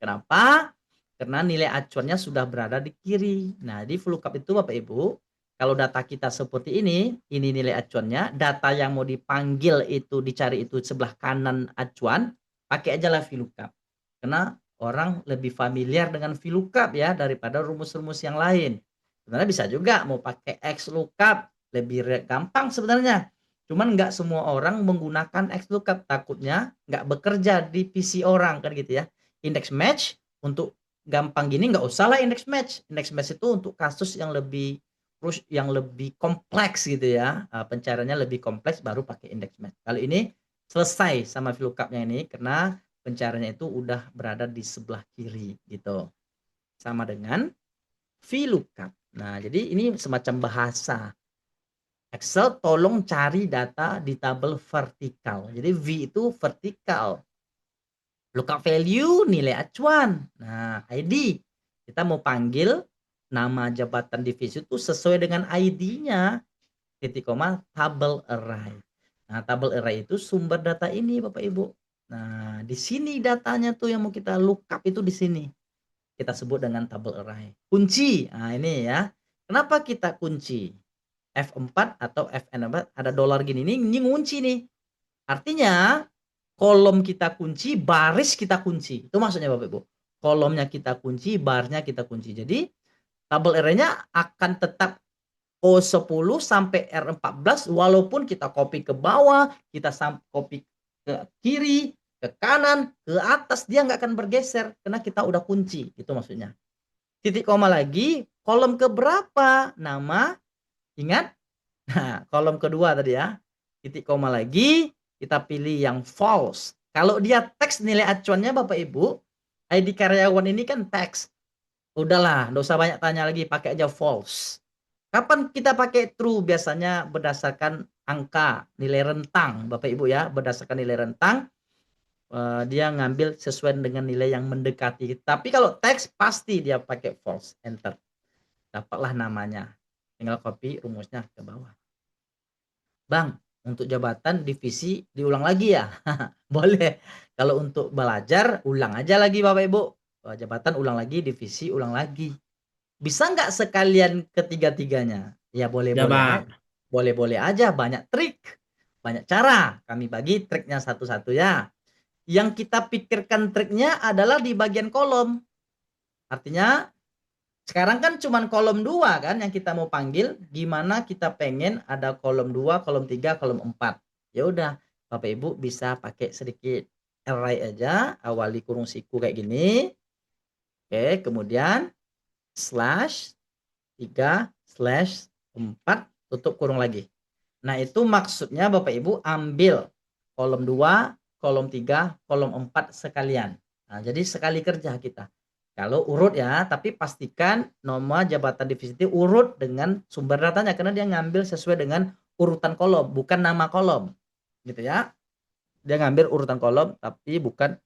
Kenapa? Karena nilai acuannya sudah berada di kiri. Nah, di VLOOKUP itu Bapak Ibu, kalau data kita seperti ini nilai acuannya, data yang mau dipanggil itu dicari itu sebelah kanan acuan, pakai aja lah VLOOKUP. Karena orang lebih familiar dengan VLOOKUP ya daripada rumus-rumus yang lain. Sebenarnya bisa juga mau pakai XLOOKUP, lebih gampang sebenarnya. Cuman nggak semua orang menggunakan XLOOKUP, takutnya nggak bekerja di PC orang kan gitu ya. Index match untuk gampang gini nggak usah lah index match. Index match itu untuk kasus yang lebih kompleks gitu ya. Pencariannya lebih kompleks baru pakai index match. Kalau ini selesai sama VLOOKUP-nya ini karena pencariannya itu udah berada di sebelah kiri gitu. Sama dengan VLOOKUP. Nah, jadi ini semacam bahasa. Excel tolong cari data di tabel vertikal. Jadi V itu vertikal. Lookup value nilai acuan. Nah, ID. Kita mau panggil nama jabatan divisi itu sesuai dengan ID-nya. Titik koma tabel array. Nah, tabel array itu sumber data ini Bapak Ibu. Nah, di sini datanya tuh yang mau kita lookup itu di sini. Kita sebut dengan tabel array. Kunci. Nah, ini ya. Kenapa kita kunci? F4 atau FN4 ada dolar gini. Ini ngunci nih. Artinya kolom kita kunci, baris kita kunci. Itu maksudnya Bapak Ibu. kolomnya kita kunci, barnya kita kunci. Jadi tabel array-nya akan tetap O10 sampai R14 walaupun kita copy ke bawah, kita copy ke kiri, ke kanan, ke atas, dia nggak akan bergeser karena kita udah kunci, itu maksudnya. Titik koma lagi, kolom keberapa? Nama, ingat? Nah, kolom kedua tadi ya. Titik koma lagi, kita pilih yang false. Kalau dia teks nilai acuannya Bapak Ibu, ID karyawan ini kan teks. Udahlah, nggak usah banyak tanya lagi, pakai aja false. Kapan kita pakai true? Biasanya berdasarkan angka, nilai rentang, Bapak Ibu ya, berdasarkan nilai rentang, dia ngambil sesuai dengan nilai yang mendekati. Tapi kalau teks pasti dia pakai false, enter. Dapatlah namanya. Tinggal copy rumusnya ke bawah. Bang, untuk jabatan divisi diulang lagi ya? Boleh. Kalau untuk belajar, ulang aja lagi Bapak Ibu. Jabatan ulang lagi, divisi ulang lagi. Bisa nggak sekalian ketiga-tiganya? Ya Ya, boleh-boleh Pak. aja. Boleh-boleh aja, banyak trik, banyak cara. Kami bagi triknya satu-satu ya. Yang kita pikirkan triknya adalah di bagian kolom. Artinya sekarang kan cuman kolom 2 kan yang kita mau panggil, gimana kita pengen ada kolom 2, kolom 3, kolom 4. Ya udah, Bapak Ibu bisa pakai sedikit array aja, awali kurung siku kayak gini. Oke, kemudian slash 3 slash 4 tutup kurung lagi. Nah, itu maksudnya Bapak Ibu ambil kolom 2, kolom 3, kolom 4 sekalian. Nah, jadi sekali kerja kita. Kalau urut ya, tapi pastikan nama jabatan divisi itu urut dengan sumber datanya karena dia ngambil sesuai dengan urutan kolom, bukan nama kolom. Gitu ya. Dia ngambil urutan kolom tapi bukan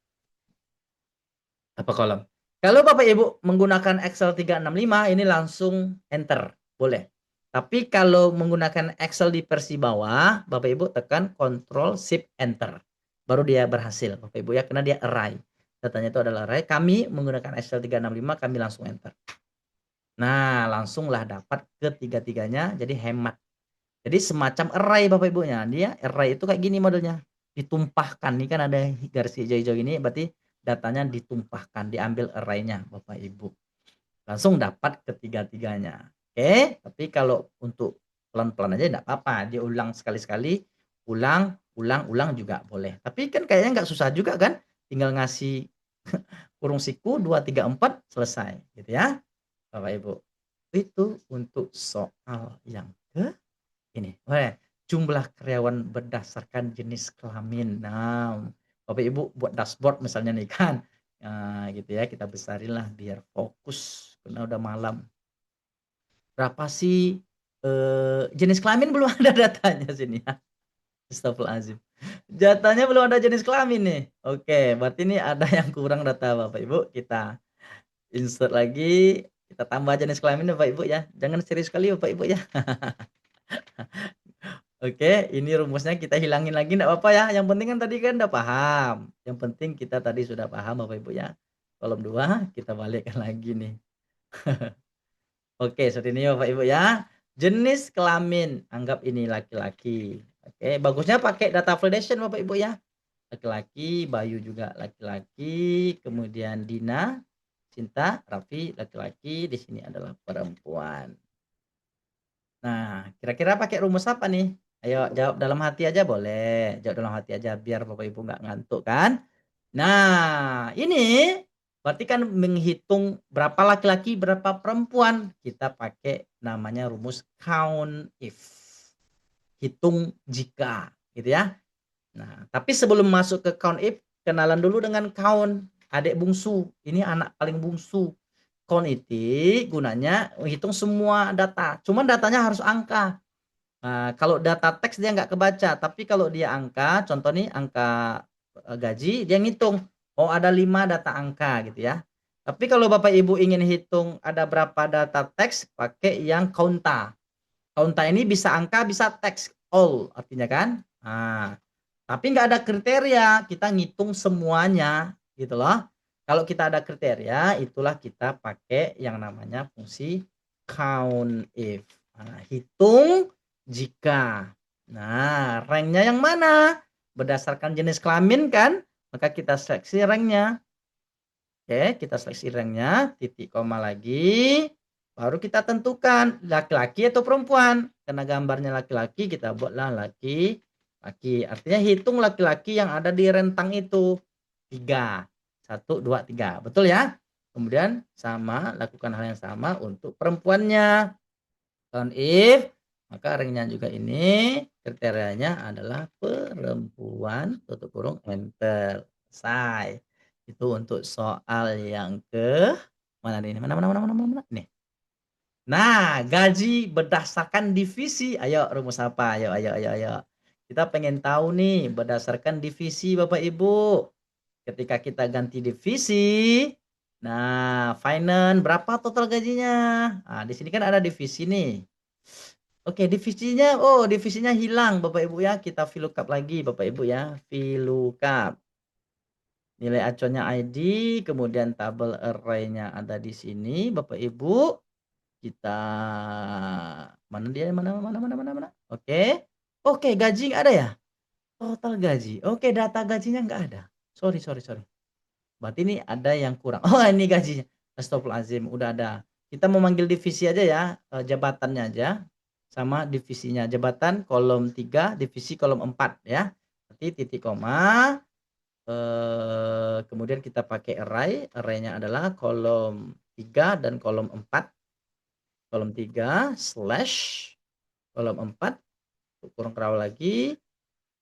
apa kolom. Kalau Bapak Ibu menggunakan Excel 365 ini langsung enter, boleh. Tapi kalau menggunakan Excel di versi bawah, Bapak Ibu tekan Ctrl Shift Enter. Baru dia berhasil, Bapak Ibu ya, karena dia array. Datanya itu adalah array. Kami menggunakan Excel 365, kami langsung enter. Nah, langsunglah dapat ketiga-tiganya, jadi hemat. Jadi semacam array Bapak Ibunya. Dia array itu kayak gini modelnya. Ditumpahkan. Ini kan ada garis hijau-hijau ini, berarti datanya ditumpahkan, diambil array-nya Bapak Ibu. Langsung dapat ketiga-tiganya. Oke, tapi kalau untuk pelan-pelan aja enggak apa-apa, diulang sekali-sekali, ulang juga boleh. Tapi kan kayaknya nggak susah juga kan? Tinggal ngasih kurung siku 2, 3, 4 selesai gitu ya. Bapak Ibu. Itu untuk soal yang ke ini. Jumlah karyawan berdasarkan jenis kelamin. Nah, Bapak Ibu buat dashboard misalnya nih kan. Nah, gitu ya, kita besarin lah biar fokus karena udah malam. Berapa sih jenis kelamin belum ada datanya sini ya. Astagfirullahaladzim. Datanya belum ada jenis kelamin nih. Oke, berarti ini ada yang kurang data Bapak Ibu. Kita insert lagi, kita tambah jenis kelamin Bapak Ibu ya. Jangan serius sekali Bapak Ibu ya. Oke, ini rumusnya kita hilangin lagi enggak apa-apa ya. Yang penting kan tadi kan udah paham. Yang penting kita tadi sudah paham Bapak Ibu ya. Kolom 2 kita balikkan lagi nih. Oke, seperti ini Bapak Ibu ya. Jenis kelamin, anggap ini laki-laki. Oke, bagusnya pakai data validation Bapak Ibu ya. Laki-laki, Bayu juga laki-laki, kemudian Dina, Cinta, Raffi laki-laki, di sini adalah perempuan. Nah, kira-kira pakai rumus apa nih? Ayo jawab dalam hati aja boleh, jawab dalam hati aja biar Bapak Ibu nggak ngantuk kan. Nah, ini berarti kan menghitung berapa laki-laki, berapa perempuan. Kita pakai namanya rumus count if. Hitung jika, gitu ya. Nah, tapi sebelum masuk ke count if, kenalan dulu dengan count, adik bungsu. Ini anak paling bungsu. Count itu gunanya menghitung semua data. Cuman datanya harus angka. Nah, kalau data teks dia nggak kebaca, tapi kalau dia angka, contoh nih angka gaji, dia ngitung. Oh ada 5 data angka gitu ya. Tapi kalau Bapak Ibu ingin hitung ada berapa data teks, pakai yang counta. Counta ini bisa angka, bisa teks, all artinya kan. Nah, tapi nggak ada kriteria, kita ngitung semuanya gitu loh. Kalau kita ada kriteria, itulah kita pakai yang namanya fungsi count if. Nah, hitung jika. Nah, ranknya yang mana? Berdasarkan jenis kelamin kan, maka kita seleksi ranknya. Oke, kita seleksi ranknya, titik koma lagi, baru kita tentukan laki-laki atau perempuan. Karena gambarnya laki-laki, kita buatlah laki-laki. Artinya hitung laki-laki yang ada di rentang itu. 3. 1, 2, 3. Betul ya? Kemudian sama, lakukan hal yang sama untuk perempuannya. Count if, maka ranknya juga ini, kriterianya adalah perempuan, tutup kurung, enter. Selesai. Itu untuk soal yang ke mana nih? Mana? Nih. Nah, gaji berdasarkan divisi. Ayo rumus apa? Ayo. Kita pengen tahu nih berdasarkan divisi Bapak Ibu. Ketika kita ganti divisi, nah, finance berapa total gajinya? Nah, di sini kan ada divisi nih. Oke, divisinya hilang Bapak Ibu ya. Kita VLOOKUP lagi Bapak Ibu ya. VLOOKUP. Nilai acuannya ID, kemudian tabel array-nya ada di sini Bapak Ibu. Kita mana dia? Mana? Oke, gaji nggak ada ya? Total gaji. Oke, data gajinya nggak ada. Sorry. Berarti ini ada yang kurang. Oh, ini gajinya. Astagfirullahaladzim, udah ada. Kita mau manggil divisi aja ya, jabatannya aja. Sama divisinya. Jabatan kolom 3, divisi kolom 4 ya. Nanti titik koma. Kemudian kita pakai array-nya adalah kolom 3 dan kolom 4. Kolom 3 slash kolom 4 kurang kerawal lagi.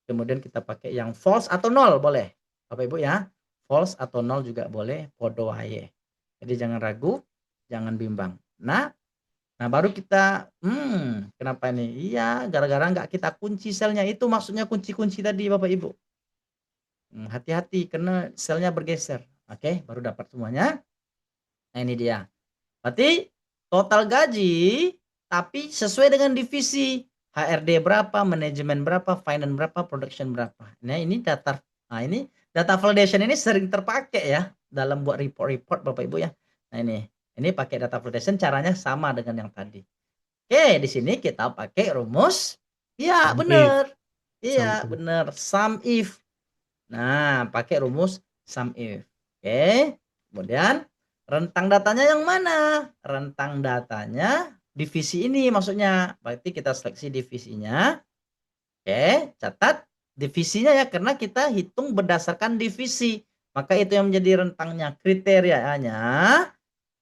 Kemudian kita pakai yang false atau nol boleh Bapak Ibu ya, false atau nol juga boleh, podo wae. Jadi jangan ragu, jangan bimbang. Nah baru kita kenapa ini? Iya, gara-gara nggak kita kunci selnya, itu maksudnya kunci-kunci tadi Bapak Ibu. Hati-hati karena selnya bergeser. Oke, baru dapat semuanya. Nah ini dia. Berarti total gaji tapi sesuai dengan divisi. HRD berapa, manajemen berapa, finance berapa, production berapa. Nah ini data validation ini sering terpakai ya dalam buat report Bapak Ibu ya. Nah ini pakai data validation, caranya sama dengan yang tadi. Oke, di sini kita pakai rumus. Iya, benar. Iya, benar. Sum if. Nah, pakai rumus sum if. Oke. Kemudian rentang datanya yang mana? Rentang datanya divisi ini maksudnya. Berarti kita seleksi divisinya. Oke, catat divisinya ya karena kita hitung berdasarkan divisi. Maka itu yang menjadi rentangnya. Kriterianya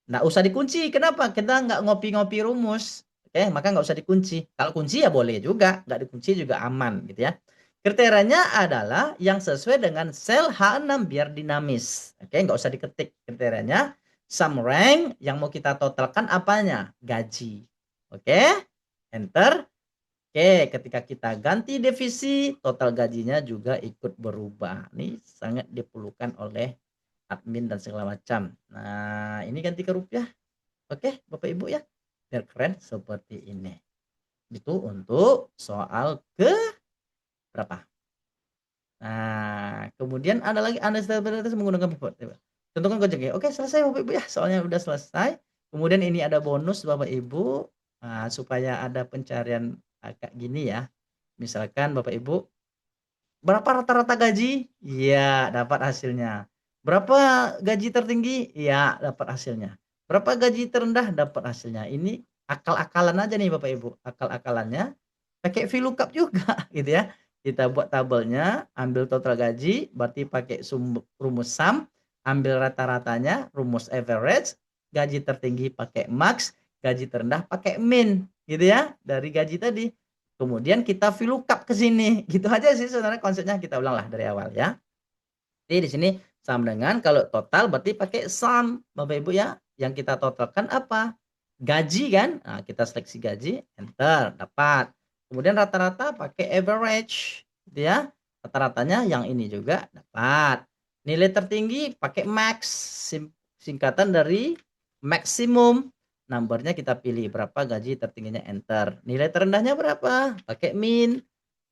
nggak usah dikunci. Kenapa? Kita nggak ngopi-ngopi rumus. Oke, maka nggak usah dikunci. Kalau kunci ya boleh juga, nggak dikunci juga aman gitu ya. Kriterianya adalah yang sesuai dengan sel H6 biar dinamis. Oke, nggak usah diketik kriterianya. Sum rank yang mau kita totalkan apanya? Gaji. Oke, enter. Oke, ketika kita ganti divisi, total gajinya juga ikut berubah. Ini sangat diperlukan oleh admin dan segala macam. Nah, ini ganti ke rupiah. Oke, Bapak Ibu ya. Biar keren seperti ini. Itu untuk soal ke berapa? Nah, kemudian ada lagi understandability menggunakan pivot. Tentukan Gojek ya. Oke, selesai Bapak Ibu ya. Soalnya udah selesai. Kemudian ini ada bonus Bapak Ibu. Nah, supaya ada pencarian kayak gini ya. Misalkan Bapak Ibu, berapa rata-rata gaji? Iya, dapat hasilnya. Berapa gaji tertinggi? Iya, dapat hasilnya. Berapa gaji terendah? Dapat hasilnya. Ini akal-akalan aja nih Bapak Ibu. Akal-akalannya pakai VLOOKUP juga gitu ya. Kita buat tabelnya, ambil total gaji, berarti pakai rumus sum, ambil rata-ratanya, rumus average, gaji tertinggi pakai max, gaji terendah pakai min gitu ya, dari gaji tadi. Kemudian kita VLOOKUP ke sini. Gitu aja sih sebenarnya konsepnya, kita ulang lah dari awal ya. Jadi di sini sama dengan kalau total berarti pakai sum Bapak Ibu ya. Yang kita totalkan apa? Gaji kan? Nah, kita seleksi gaji, enter, dapat. Kemudian rata-rata pakai average gitu ya. Rata-ratanya yang ini juga dapat. Nilai tertinggi pakai max, singkatan dari maksimum. Numbernya kita pilih berapa gaji tertingginya, enter. Nilai terendahnya berapa? Pakai min.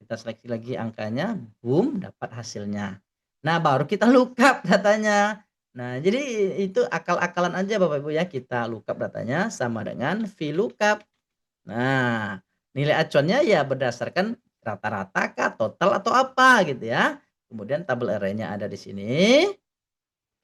Kita seleksi lagi angkanya, boom, dapat hasilnya. Nah, baru kita lookup datanya. Nah, jadi itu akal-akalan aja Bapak Ibu ya, kita lookup datanya sama dengan VLOOKUP. Nah, nilai acuannya ya berdasarkan rata-rata kah, total atau apa gitu ya. Kemudian tabel array-nya ada di sini.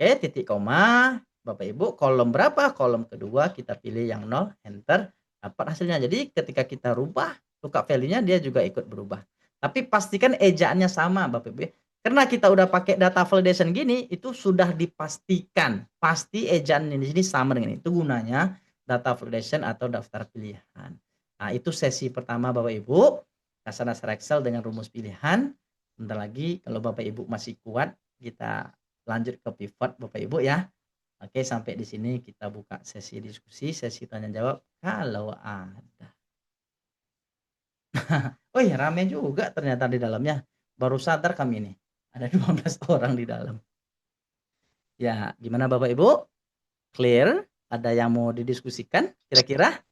Oke, titik koma, Bapak Ibu, kolom berapa? Kolom kedua kita pilih yang 0, enter, dapat hasilnya. Jadi ketika kita rubah lookup value-nya dia juga ikut berubah. Tapi pastikan ejaannya sama Bapak Ibu ya. Karena kita udah pakai data validation gini, itu sudah dipastikan pasti ejaan di sini sama dengan itu gunanya data validation atau daftar pilihan. Nah, itu sesi pertama Bapak Ibu, dasar-dasar Excel dengan rumus pilihan. Bentar lagi kalau Bapak Ibu masih kuat, kita lanjut ke pivot Bapak Ibu ya. Oke, sampai di sini kita buka sesi diskusi, sesi tanya jawab kalau ada. Oh iya, rame juga ternyata di dalamnya. Baru sadar kami ini. Ada 12 orang di dalam. Ya, gimana Bapak Ibu? Clear? Ada yang mau didiskusikan kira-kira?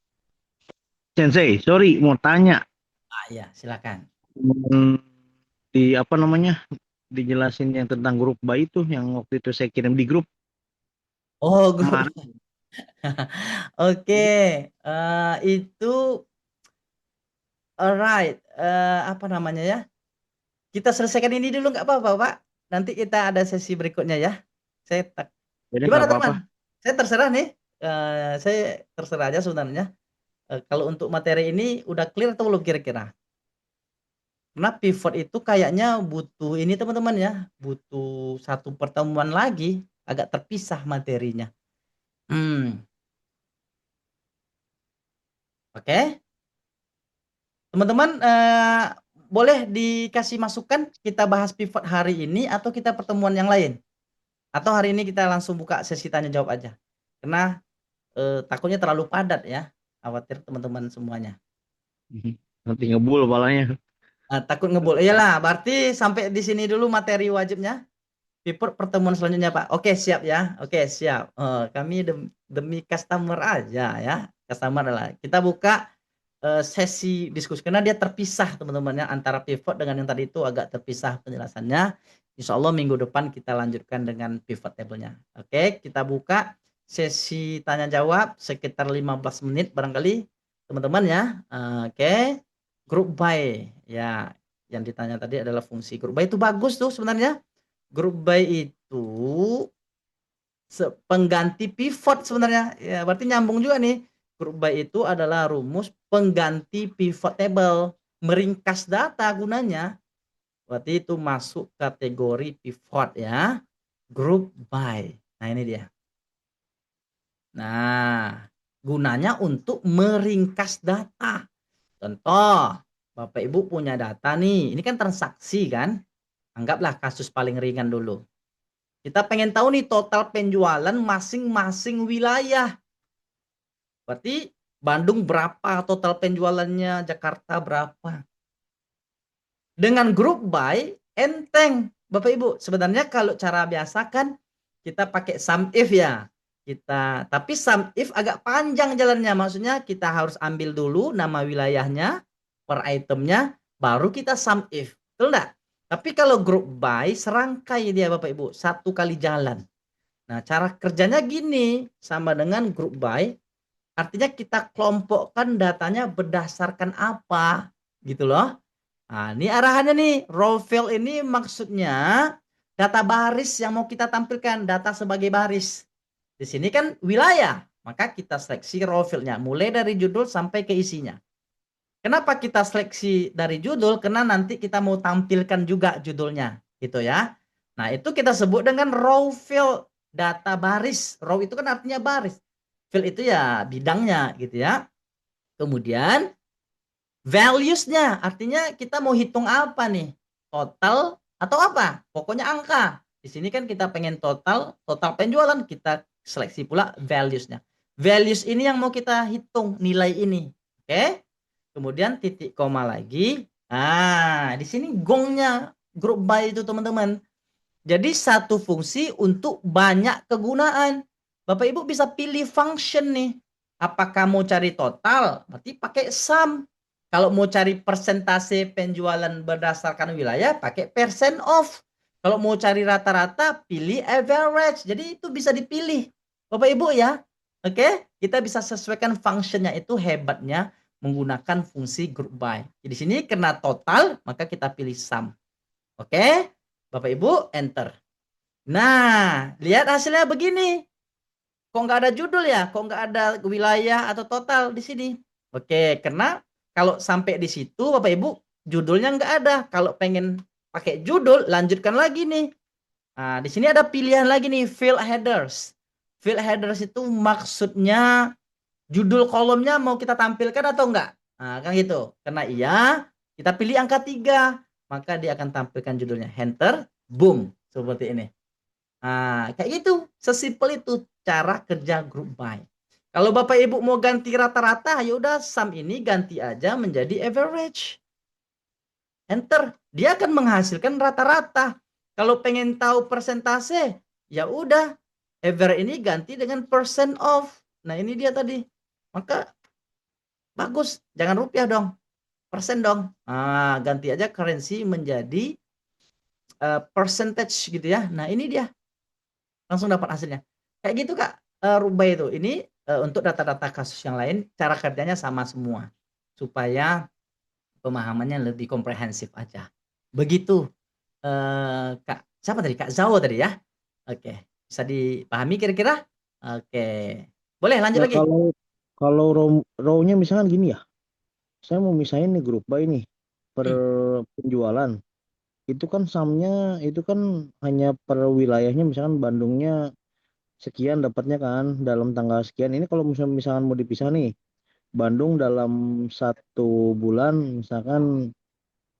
Sensei, sorry mau tanya. Ah ya, silakan. Hmm, Di apa namanya? Dijelasin yang tentang grup bayi itu yang waktu itu saya kirim di grup Oh, grup. kemarin. Oke, itu alright, apa namanya ya? Kita selesaikan ini dulu nggak apa-apa, Pak? Nanti kita ada sesi berikutnya ya. Saya Jadi nggak gimana apa-apa. teman? Saya terserah nih. Saya terserah aja sebenarnya. Kalau untuk materi ini udah clear atau belum kira-kira? Karena pivot itu kayaknya butuh ini teman-teman ya, butuh satu pertemuan lagi, agak terpisah materinya. Oke. Teman-teman, boleh dikasih masukan kita bahas pivot hari ini atau kita pertemuan yang lain? Atau hari ini kita langsung buka sesi tanya jawab aja? Karena takutnya terlalu padat ya, khawatir teman-teman semuanya. Nanti ngebul kepalanya. Takut ngebul. Iyalah, berarti sampai di sini dulu materi wajibnya. Pivot pertemuan selanjutnya Pak. Oke siap ya, oke siap. Kami demi customer aja ya, customer adalah kita buka sesi diskusi karena dia terpisah teman-teman ya antara pivot dengan yang tadi itu agak terpisah penjelasannya. Insya Allah minggu depan kita lanjutkan dengan pivot table-nya. Oke, kita buka sesi tanya jawab sekitar 15 menit barangkali teman-teman ya. Oke, group by ya, yang ditanya tadi adalah fungsi group by itu bagus tuh sebenarnya. Group by itu pengganti pivot sebenarnya ya, berarti nyambung juga nih. Group by itu adalah rumus pengganti pivot table, meringkas data gunanya, berarti itu masuk kategori pivot ya, group by. Nah ini dia, nah gunanya untuk meringkas data. Contoh, Bapak Ibu punya data nih, ini kan transaksi kan, anggaplah kasus paling ringan dulu. Kita pengen tahu nih total penjualan masing-masing wilayah. Berarti Bandung berapa total penjualannya, Jakarta berapa. Dengan grup by enteng Bapak Ibu. Sebenarnya kalau cara biasa kan kita pakai sum if ya. Tapi sum if agak panjang jalannya. Maksudnya kita harus ambil dulu nama wilayahnya per itemnya, baru kita sum if. Betul enggak? Tapi kalau group by serangkai dia Bapak Ibu, satu kali jalan. Nah, cara kerjanya gini, sama dengan group by, artinya kita kelompokkan datanya berdasarkan apa, gitu loh. Nah, ini arahannya nih, row fill ini maksudnya data baris yang mau kita tampilkan, data sebagai baris. Di sini kan wilayah, maka kita seleksi row fill-nya, mulai dari judul sampai ke isinya. Kenapa kita seleksi dari judul? Karena nanti kita mau tampilkan juga judulnya, gitu ya. Nah, itu kita sebut dengan row fill, data baris. Row itu kan artinya baris. Fill itu ya bidangnya, gitu ya. Kemudian values-nya, artinya kita mau hitung apa nih? Total atau apa? Pokoknya angka. Di sini kan kita pengen total penjualan, kita seleksi pula values-nya. Values ini yang mau kita hitung nilai ini. Oke? Kemudian titik koma lagi. Nah, di sini gongnya group by itu teman-teman. Jadi satu fungsi untuk banyak kegunaan. Bapak Ibu bisa pilih function nih. Apakah mau cari total? Berarti pakai sum. Kalau mau cari persentase penjualan berdasarkan wilayah, pakai percent off. Kalau mau cari rata-rata, pilih average. Jadi itu bisa dipilih. Bapak Ibu ya. Oke, kita bisa sesuaikan functionnya, itu hebatnya menggunakan fungsi group by. Di sini karena total, maka kita pilih sum. Oke, Bapak Ibu enter. Nah, lihat hasilnya begini. Kok nggak ada judul ya? Kok nggak ada wilayah atau total di sini? Oke, karena kalau sampai di situ Bapak Ibu judulnya nggak ada. Kalau pengen pakai judul, lanjutkan lagi nih. Nah, di sini ada pilihan lagi nih, field headers. Field headers itu maksudnya judul kolomnya mau kita tampilkan atau enggak? Nah, kan gitu. Karena iya, kita pilih angka 3, maka dia akan tampilkan judulnya. Enter, boom, seperti ini. Nah, kayak gitu. Sesimpel itu cara kerja group by. Kalau Bapak Ibu mau ganti rata-rata, ya udah sum ini ganti aja menjadi average. Enter, dia akan menghasilkan rata-rata. Kalau pengen tahu persentase, ya udah average ini ganti dengan percent of. Nah, ini dia tadi. Maka bagus, jangan rupiah dong, persen dong. Nah, ganti aja currency menjadi percentage gitu ya. Nah, ini dia. Langsung dapat hasilnya. Kayak gitu Kak, rubah itu. Ini untuk data-data kasus yang lain cara kerjanya sama semua. Supaya pemahamannya lebih komprehensif aja. Begitu Kak, siapa tadi? Kak Zhao tadi ya? Oke, bisa dipahami kira-kira? Oke. Boleh lanjut Ya lagi? kalau row-nya misalkan gini ya. Saya mau misahin nih grup buy nih per Hmm. penjualan. Itu kan sumnya itu kan hanya per wilayahnya, misalkan Bandungnya sekian dapatnya kan dalam tanggal sekian. Ini kalau misalkan mau dipisah nih, Bandung dalam 1 bulan misalkan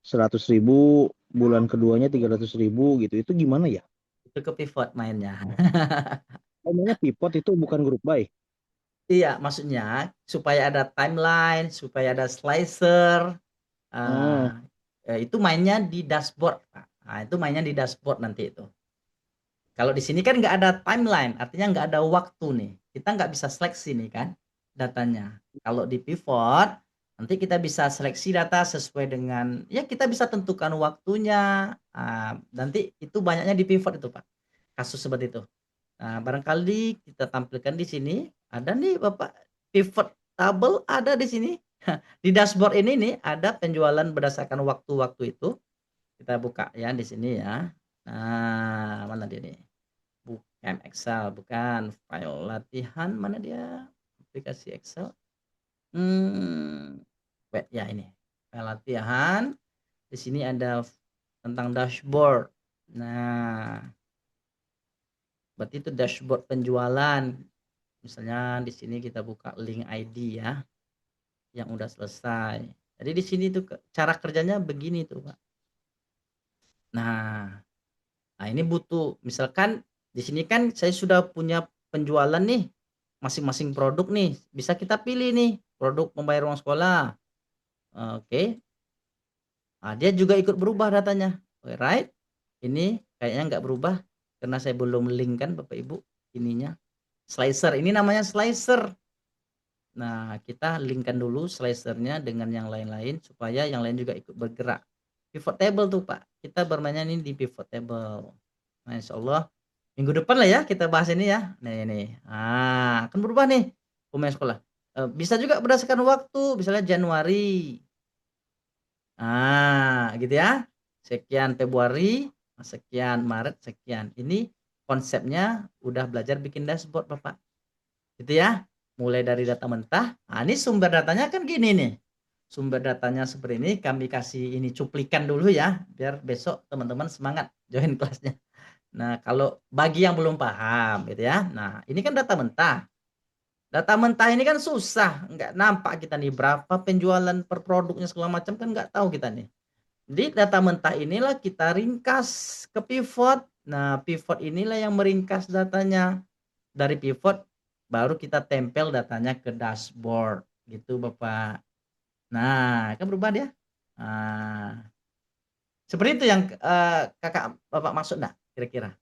100.000, bulan keduanya 300.000 gitu. Itu gimana ya? Itu ke pivot mainnya. Namanya pivot itu bukan grup buy. Iya, maksudnya supaya ada timeline, supaya ada slicer, Oh, itu mainnya di dashboard, Pak. Nah, itu mainnya di dashboard nanti itu. Kalau di sini kan nggak ada timeline, artinya nggak ada waktu nih. Kita nggak bisa seleksi nih kan datanya. Kalau di pivot, nanti kita bisa seleksi data sesuai dengan, ya kita bisa tentukan waktunya. Nanti itu banyaknya di pivot itu Pak, kasus seperti itu. Nah, barangkali kita tampilkan di sini, ada nih Bapak, pivot table ada di sini. Di dashboard ini nih ada penjualan berdasarkan waktu-waktu itu. Kita buka ya di sini ya. Nah, mana dia nih? Bukan Excel, bukan file latihan, mana dia? Aplikasi Excel. Wait, ya ini. File latihan. Di sini ada tentang dashboard. Nah, berarti itu dashboard penjualan. Misalnya di sini kita buka link ID ya, yang udah selesai. Jadi di sini tuh cara kerjanya begini tuh, Pak. Nah, ini butuh misalkan di sini kan saya sudah punya penjualan nih masing-masing produk nih. Bisa kita pilih nih produk membayar uang sekolah. Oke. Nah, dia juga ikut berubah datanya. Alright. Ini kayaknya nggak berubah karena saya belum link kan Bapak Ibu ininya. Slicer ini namanya slicer. Nah, kita linkkan dulu slicernya dengan yang lain-lain supaya yang lain juga ikut bergerak. Pivot table tuh Pak, kita bermainnya ini di pivot table. Nah, insya Allah minggu depan lah ya kita bahas ini ya. Nah ini, akan berubah nih pemain sekolah. Bisa juga berdasarkan waktu, misalnya Januari. Gitu ya. Sekian Februari, sekian Maret, sekian. Ini konsepnya udah belajar bikin dashboard Bapak. Gitu ya. Mulai dari data mentah. Ini sumber datanya kan gini nih. Sumber datanya seperti ini, kami kasih ini cuplikan dulu ya, biar besok teman-teman semangat join kelasnya. Nah, kalau bagi yang belum paham gitu ya. Nah, ini kan data mentah. Data mentah ini kan susah, nggak nampak kita nih berapa penjualan per produknya segala macam kan nggak tahu kita nih. Jadi data mentah inilah kita ringkas ke pivot. Nah, pivot inilah yang meringkas datanya. Dari pivot baru kita tempel datanya ke dashboard gitu Bapak. Nah, kan berubah dia. Nah, seperti itu yang Kakak Bapak maksud enggak kira-kira?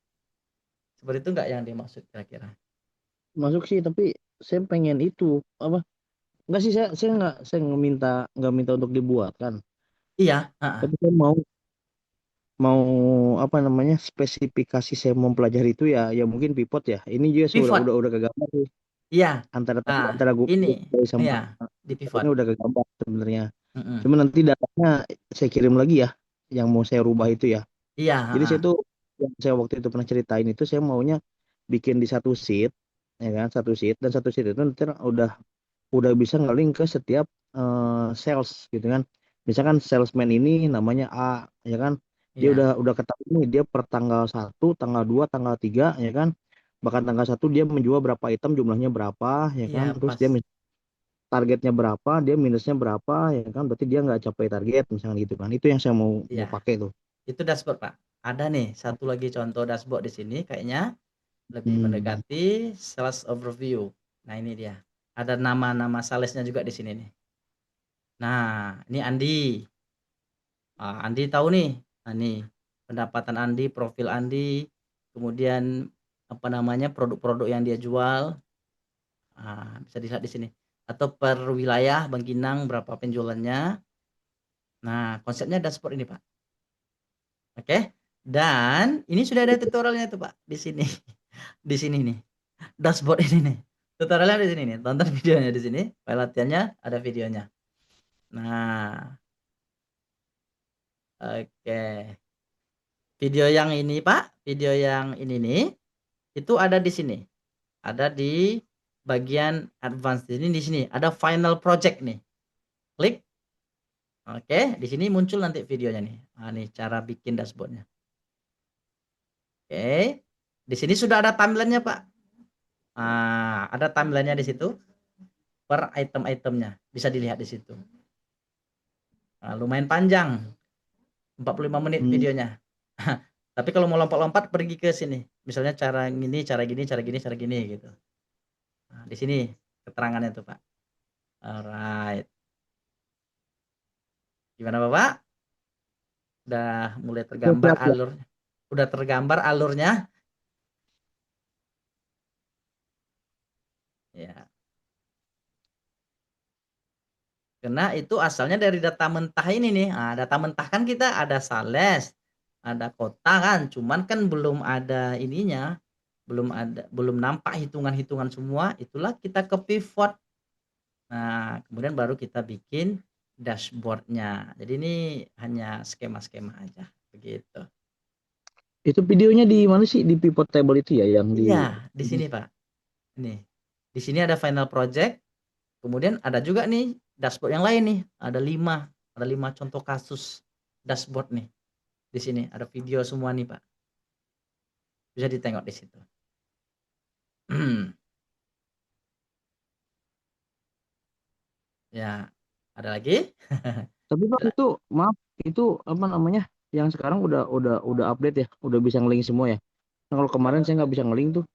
Seperti itu enggak yang dimaksud kira-kira? masuk sih, tapi saya pengen itu apa? Enggak sih, saya nggak minta untuk dibuatkan. Iya, heeh. Tapi saya mau mau apa namanya, spesifikasi saya mempelajari itu ya mungkin pivot ya. Ini juga saya udah Pivot. udah udah kegambar sih, Iya. antara Nah, antara grup ini buy sama iya di pivot pivot. ini udah kegambar sebenarnya. Mm-mm. Cuma nanti datanya saya kirim lagi ya, yang mau saya rubah itu ya. Iya, Jadi heeh. saya tuh yang saya waktu itu pernah ceritain itu saya maunya bikin di satu sheet, ya kan, satu sheet, dan satu sheet itu nanti udah bisa nge-link ke setiap sales gitu kan. Misalkan salesman ini namanya A, ya kan. Dia Iya, udah ketahui nih dia per tanggal 1, tanggal 2, tanggal 3, ya kan. Bahkan tanggal 1 dia menjual berapa item, jumlahnya berapa, ya iya kan. Terus pas. dia targetnya berapa, dia minusnya berapa, ya kan. Berarti dia nggak capai target, misalkan gitu kan. Itu yang saya mau Iya, pakai tuh. itu dashboard, Pak. Ada nih satu lagi contoh dashboard di sini kayaknya lebih Hmm. mendekati sales overview. Nah, ini dia. Ada nama-nama salesnya juga di sini nih. Nah, ini Andi. Andi tahu nih. Nah, nih pendapatan Andi, profil Andi, kemudian apa namanya produk-produk yang dia jual. Bisa dilihat di sini. Atau per wilayah Bangkinang berapa penjualannya. Nah, konsepnya dashboard ini, Pak. Oke. Dan ini sudah ada tutorialnya tuh, Pak, di sini. Di sini nih. Dashboard ini nih. Tutorialnya di sini nih. Tonton videonya di sini. File latihannya ada videonya. Nah, oke. Video yang ini, Pak, video yang ini nih itu ada di sini. Ada di bagian advance ini di sini. Ada final project nih. Klik. Oke, di sini muncul nanti videonya nih. Nah, nih cara bikin dashboardnya. Oke. Di sini sudah ada timeline-nya, Pak. Ada timeline-nya di situ per item-itemnya. Bisa dilihat di situ. Lumayan panjang, 45 menit Hmm. videonya. Tapi kalau mau lompat-lompat pergi ke sini. Misalnya cara gini, cara gini, cara gini, cara gini gitu. Nah, di sini keterangannya tuh, Pak. Alright. Gimana, Bapak? Udah mulai Ya, tergambar siap, siap. alurnya? Udah tergambar alurnya? Ya. Karena itu asalnya dari data mentah ini nih. Data mentah kan kita ada sales, ada kota kan, cuman kan belum ada ininya, belum nampak hitungan-hitungan semua, itulah kita ke pivot. Nah, kemudian baru kita bikin dashboard-nya. Jadi ini hanya skema-skema aja, begitu. Itu videonya di mana sih? Di pivot table itu ya yang di. Iya, di sini, Pak. Ini. Di sini ada final project, kemudian ada juga nih dashboard yang lain nih, ada 5 contoh kasus dashboard nih. Di sini ada video semua nih, Pak. Bisa ditengok di situ. Ya, ada lagi? Tapi Pak itu maaf, itu apa namanya? Yang sekarang udah update ya, udah bisa nge-link semua ya. Nah, kalau kemarin saya nggak bisa nge-link tuh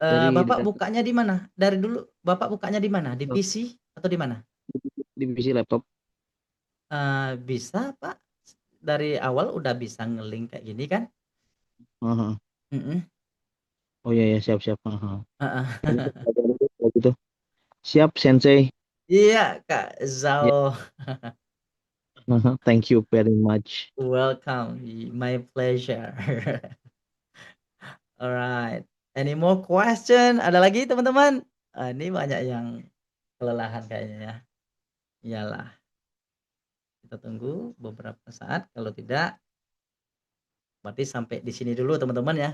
dari Bapak data bukanya di mana? Dari dulu Bapak bukanya di mana? Di PC atau di mana? divisi laptop. Bisa, Pak. Dari awal udah bisa nge-link kayak gini kan? Aha. Mhm, Oh iya ya, siap siap. Aha. heeh. Kalau gitu. Siap Sensei. Iya, Kak Ya, Zhao. aha. Thank you very much. Welcome, my pleasure. Alright. Any more question? Ada lagi teman-teman? Ini banyak yang kelelahan kayaknya ya. Iyalah, kita tunggu beberapa saat. Kalau tidak, berarti sampai di sini dulu teman-teman ya.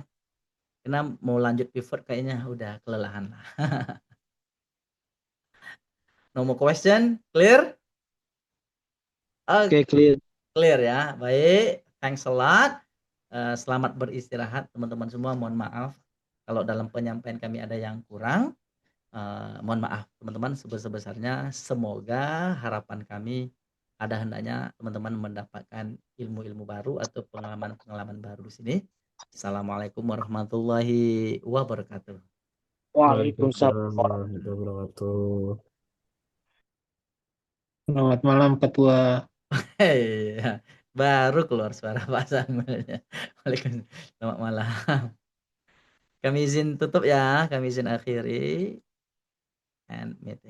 Karena mau lanjut pivot kayaknya udah kelelahan lah. No more question? Clear? Oke, Oke, clear. clear ya. Baik, thanks a lot. Selamat beristirahat teman-teman semua. Mohon maaf kalau dalam penyampaian kami ada yang kurang. Mohon maaf teman-teman sebesar-besarnya. Semoga harapan kami ada hendaknya teman-teman mendapatkan ilmu-ilmu baru atau pengalaman-pengalaman baru di sini. Assalamualaikum warahmatullahi wabarakatuh. Waalaikumsalam Waalaikumsalam. warahmatullahi wabarakatuh. Selamat malam Ketua. Iya, baru keluar suara Pak Samuelnya. Waalaikumsalam. Selamat malam. Kami izin tutup ya, kami izin akhiri and meeting.